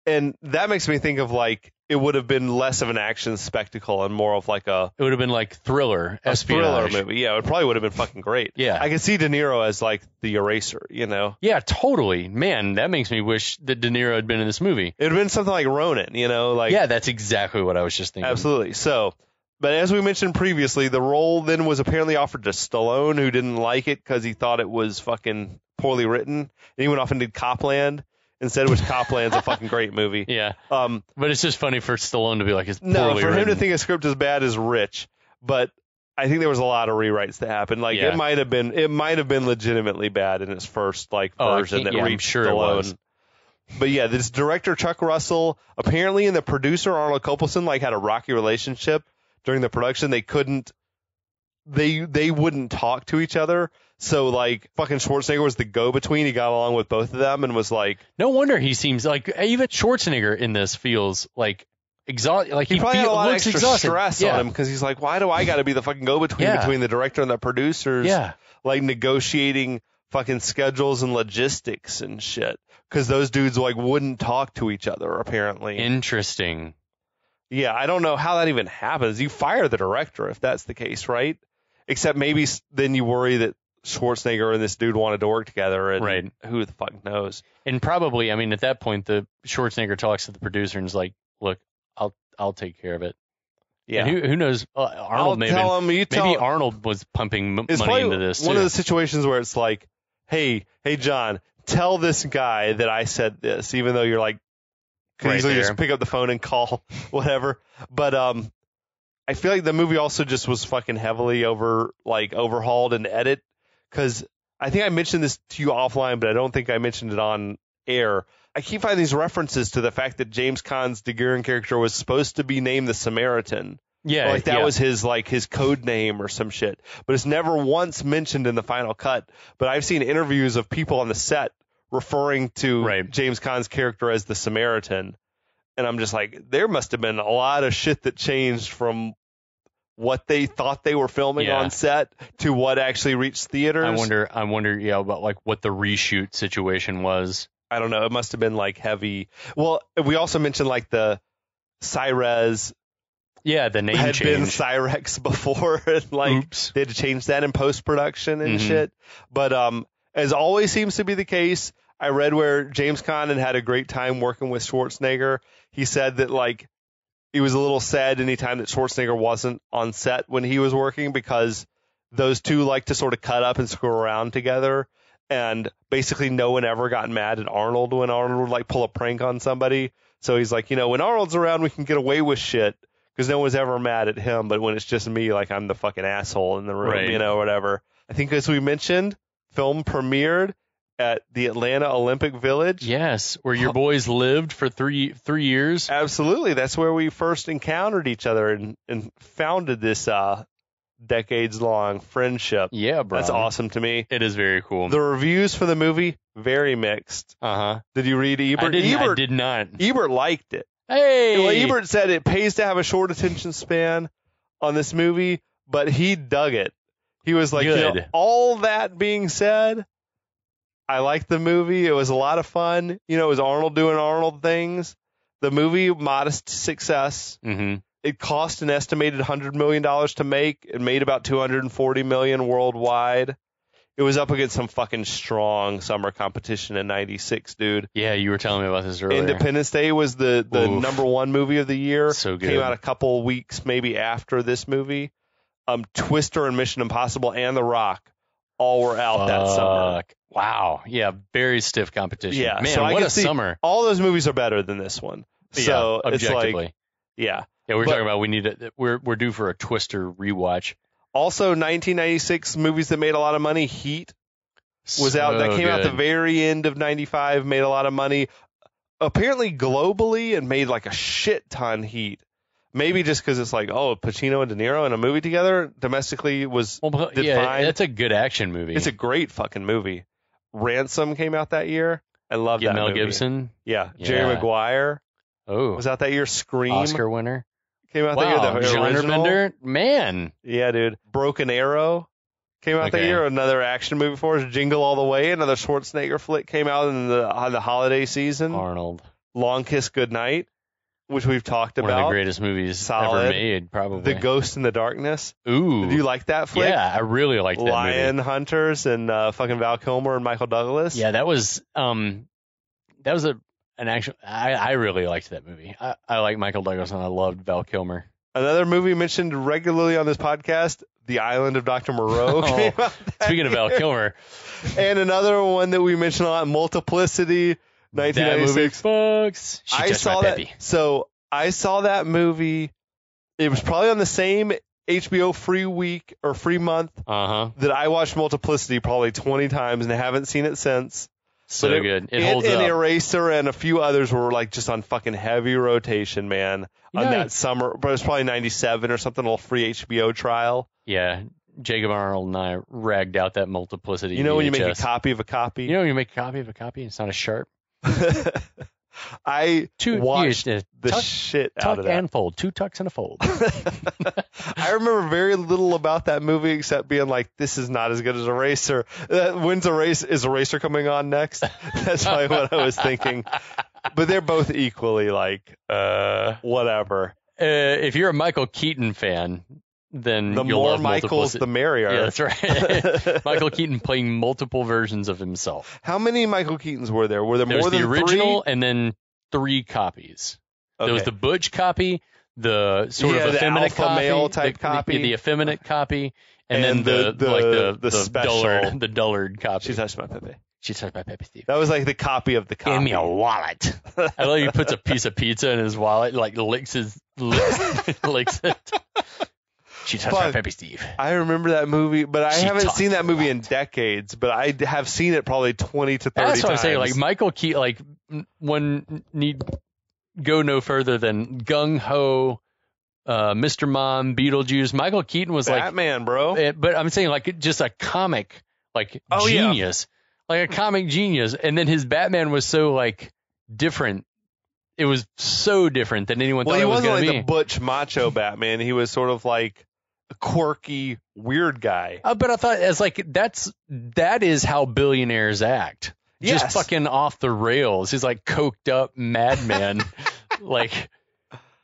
S2: And that makes me think of like it would have been less of an action spectacle and more of like it
S3: would have been like thriller,
S2: espionage. Thriller movie. Yeah, it probably would have been fucking great.
S3: Yeah.
S2: I could see De Niro as like the eraser, you know?
S3: Yeah, totally. Man, that makes me wish that De Niro had been in this movie.
S2: It would have been something like Ronin, you know? Like
S3: yeah, that's exactly what I was just thinking.
S2: Absolutely. So, but as we mentioned previously, the role then was apparently offered to Stallone, who didn't like it because he thought it was fucking poorly written. And he went off and did Copland instead, which Copland's a fucking great movie.
S3: Yeah. But it's just funny for Stallone to be like, it's poorly
S2: no, for
S3: written.
S2: him to think a script is bad is rich. But I think there was a lot of rewrites that happened. Like it might have been legitimately bad in its first like version that reached Stallone. But yeah, this director Chuck Russell, apparently, and the producer Arnold Copelson like had a rocky relationship during the production. They wouldn't talk to each other. So like fucking Schwarzenegger was the go-between. He got along with both of them and was like,
S3: no wonder he seems like even Schwarzenegger in this feels like exhausted. Like
S2: he probably had a lot of extra stress on him because he's like, why do I got to be the fucking go-between between the director and the producers?
S3: Yeah,
S2: like negotiating fucking schedules and logistics and shit. Because those dudes like wouldn't talk to each other apparently.
S3: Interesting.
S2: Yeah, I don't know how that even happens. You fire the director if that's the case, right? Except maybe then you worry that Schwarzenegger and this dude wanted to work together, and who the fuck knows?
S3: And probably, I mean, at that point, the Schwarzenegger talks to the producer and is like, "Look, I'll take care of it." Yeah. And who knows? Arnold maybe Arnold was pumping money into this.
S2: One of the situations where it's like, "Hey, John, tell this guy that I said this," even though you're like, could easily just pick up the phone and call whatever. But I feel like the movie also just was fucking heavily overhauled and edit. Because I think I mentioned this to you offline, but I don't think I mentioned it on air. I keep finding these references to the fact that James Caan's Daguerrean character was supposed to be named the Samaritan.
S3: Yeah,
S2: like that was his code name or some shit. But it's never once mentioned in the final cut. But I've seen interviews of people on the set referring to James Caan's character as the Samaritan, and I'm just like, there must have been a lot of shit that changed from what they thought they were filming on set to what actually reached theaters.
S3: I wonder, about like what the reshoot situation was.
S2: I don't know. It must have been like heavy. Well, we also mentioned like the Cyrez.
S3: Yeah, the name
S2: had
S3: change.
S2: Been Cyrex before, and like they had to change that in post production and shit. But as always seems to be the case, I read where James Caan had a great time working with Schwarzenegger. He said that like he was a little sad anytime that Schwarzenegger wasn't on set when he was working because those two like to sort of cut up and screw around together. And basically no one ever got mad at Arnold when Arnold would like pull a prank on somebody. So he's like, when Arnold's around, we can get away with shit because no one's ever mad at him. But when it's just me, like I'm the fucking asshole in the room, or whatever. I think as we mentioned, film premiered at the Atlanta Olympic Village.
S3: Yes, where your boys lived for three years.
S2: Absolutely. That's where we first encountered each other and founded this decades-long friendship.
S3: Yeah, bro.
S2: That's awesome to me.
S3: It is very cool.
S2: The reviews for the movie, very mixed.
S3: Uh-huh.
S2: Did you read Ebert?
S3: I did not.
S2: Ebert liked it.
S3: Hey!
S2: Well, Ebert said it pays to have a short attention span on this movie, but he dug it. He was like, all that being said, I liked the movie. It was a lot of fun. It was Arnold doing Arnold things. The movie, modest success.
S3: Mm-hmm.
S2: It cost an estimated $100 million to make. It made about $240 million worldwide. It was up against some fucking strong summer competition in '96, dude.
S3: Yeah, you were telling me about this earlier.
S2: Independence Day was the number one movie of the year.
S3: So good.
S2: Came out a couple weeks maybe after this movie. Twister and Mission Impossible and The Rock all were out that summer.
S3: Wow. Yeah, very stiff competition.
S2: Yeah,
S3: man,
S2: so
S3: what a summer.
S2: All those movies are better than this one. So
S3: objectively.
S2: It's like, yeah.
S3: Yeah, we're talking about we're due for a Twister rewatch.
S2: Also, 1996 movies that made a lot of money. Heat was out. That came out the very end of '95. Made a lot of money. Apparently globally, and made like a shit ton. Heat. Maybe just because it's like, Pacino and De Niro in a movie together. Domestically did fine.
S3: That's a good action movie.
S2: It's a great fucking movie. Ransom came out that year. I love that
S3: Mel
S2: movie.
S3: Gibson.
S2: Yeah. Jerry Maguire.
S3: Oh.
S2: Was out that year. Scream.
S3: Oscar winner.
S2: Came out that year. The
S3: genre
S2: original.
S3: bender? Man.
S2: Yeah, dude. Broken Arrow came out that year. Another action movie for us. Jingle All the Way. Another Schwarzenegger flick came out in the holiday season.
S3: Arnold.
S2: Long Kiss Goodnight, which we've talked about.
S3: One of the greatest movies ever made, probably.
S2: The Ghost in the Darkness.
S3: Ooh.
S2: Did you like that flick?
S3: Yeah, I really liked that movie.
S2: Lion Hunters and fucking Val Kilmer and Michael Douglas.
S3: Yeah, that was an action. I really liked that movie. I like Michael Douglas and I loved Val Kilmer.
S2: Another movie mentioned regularly on this podcast, The Island of Dr. Moreau.
S3: Speaking of Val Kilmer.
S2: And another one that we mentioned a lot, Multiplicity, 1996.
S3: That movie fucks.
S2: I saw that. So I saw that movie. It was probably on the same HBO free week or free month that I watched Multiplicity probably 20 times and haven't seen it since.
S3: So good. It holds up.
S2: And Eraser and a few others were like just on fucking heavy rotation, man. That summer, but it was probably 97 or something, a little free HBO trial.
S3: Yeah. Jacob Arnold and I ragged out that Multiplicity.
S2: You know when you make a copy of a copy?
S3: You know when you make a copy of a copy? It's not a Sharp.
S2: I watched the shit out of that.
S3: Tuck and fold. 2 tucks and a fold.
S2: I remember very little about that movie except being like, this is not as good as Eraser. Is Eraser coming on next? That's probably what I was thinking. But they're both equally like, whatever.
S3: If you're a Michael Keaton fan, then
S2: the
S3: you'll
S2: more
S3: love
S2: Michaels, the merrier.
S3: Yeah, that's right. Michael Keaton playing multiple versions of himself.
S2: How many Michael Keatons were there? Were there more than
S3: the original
S2: 3?
S3: And then 3 copies.
S2: Okay.
S3: There was the Butch copy, the sort of effeminate
S2: alpha
S3: copy,
S2: male type copy,
S3: the effeminate copy, and then the
S2: special,
S3: the dullard copy.
S2: She touched my pepe.
S3: She touched my pepe, Steve.
S2: That was like the copy of the copy.
S3: Give me a wallet. I love he puts a piece of pizza in his wallet, like licks it. She touched my peppy, Steve.
S2: I remember that movie, but I haven't seen that movie in decades. But I have seen it probably 20 to 30 times.
S3: That's what I'm saying. Like Michael Keaton, like one need go no further than Gung Ho, Mr. Mom, Beetlejuice. Michael Keaton was
S2: Batman, bro.
S3: But I'm saying like just a comic, genius, like a comic genius. And then his Batman was so like different. It was so different than anyone thought it was going to be.
S2: He wasn't like the butch macho Batman. He was sort of like a quirky, weird guy.
S3: But I thought that is how billionaires act.
S2: Yes.
S3: Just fucking off the rails. He's like coked up madman, like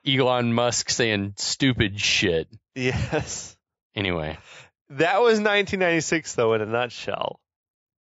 S3: Elon Musk saying stupid shit.
S2: Yes.
S3: Anyway.
S2: That was 1996, though, in a nutshell.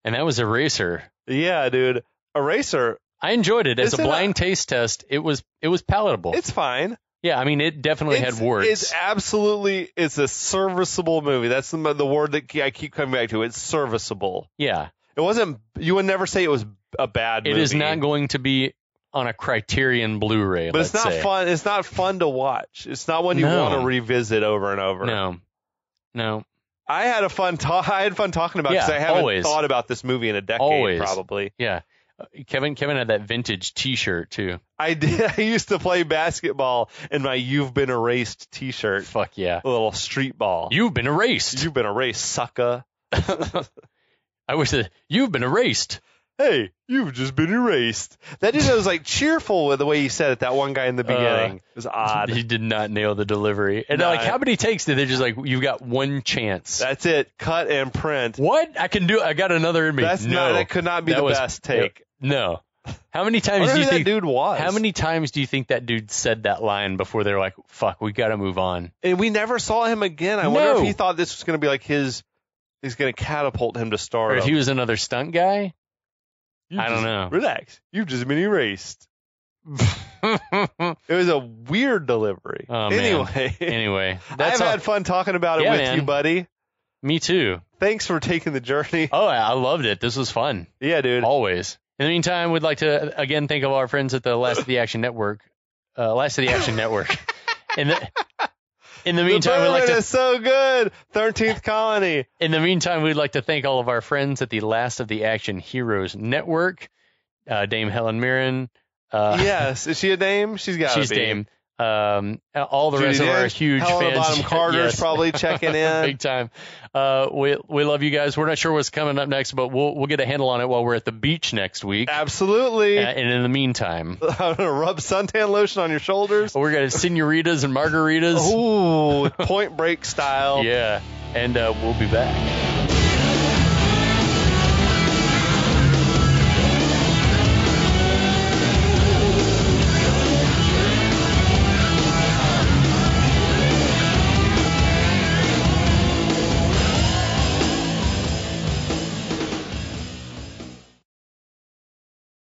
S3: And that was Eraser.
S2: Yeah, dude. Eraser.
S3: I enjoyed it as a blind taste test. It was palatable.
S2: It's fine.
S3: Yeah, I mean, it definitely had warts.
S2: It's a serviceable movie. That's the word that I keep coming back to. It's serviceable.
S3: Yeah.
S2: It wasn't, you would never say it was a bad movie.
S3: It is not going to be on a Criterion Blu-ray,
S2: but it's not fun. It's not fun to watch. It's not one you want to revisit over and over.
S3: No.
S2: I had fun talking about it because I haven't thought about this movie in a decade, probably.
S3: Yeah. Kevin had that vintage T-shirt too.
S2: I did. I used to play basketball in my "You've Been Erased" T-shirt.
S3: Fuck yeah!
S2: A little street ball.
S3: You've been erased.
S2: You've been erased, sucker.
S3: I wish that you've been erased.
S2: Hey, you've just been erased. That dude was like cheerful with the way he said it. That one guy in the beginning. It was odd.
S3: He did not nail the delivery. And like, how many takes did they just like? You've got one chance.
S2: That's it. Cut and print.
S3: What? I can do. I got another in me.
S2: That could not be the best take.
S3: No. How many times do you think
S2: that dude was?
S3: How many times do you think that dude said that line before they're like, "Fuck, we got to move on"?
S2: And we never saw him again. I wonder if he thought this was going to be like he's going to catapult him to stardom.
S3: Or if he was another stunt guy. I don't know.
S2: Relax. You've just been erased. It was a weird delivery.
S3: Oh, anyway,
S2: I've had fun talking about it with you, buddy.
S3: Me too.
S2: Thanks for taking the journey.
S3: Oh, I loved it. This was fun.
S2: Yeah, dude.
S3: Always. In the meantime, we'd like to again thank all our friends at the Last of the Action Network. In the meantime, we'd like to.
S2: Is so good. 13th Colony.
S3: In the meantime, we'd like to thank all of our friends at the Last of the Action Heroes Network. Dame Helen Mirren.
S2: Yes, is she a dame? She's
S3: She's Dame. All the rest of our huge
S2: Helena
S3: fans.
S2: Bottom Carter's probably checking in.
S3: Big time. We love you guys. We're not sure what's coming up next, but we'll get a handle on it while we're at the beach next week.
S2: Absolutely.
S3: And in the meantime,
S2: I'm gonna rub suntan lotion on your shoulders.
S3: We're gonna senoritas and margaritas.
S2: Ooh, Point Break style.
S3: Yeah, and we'll be back.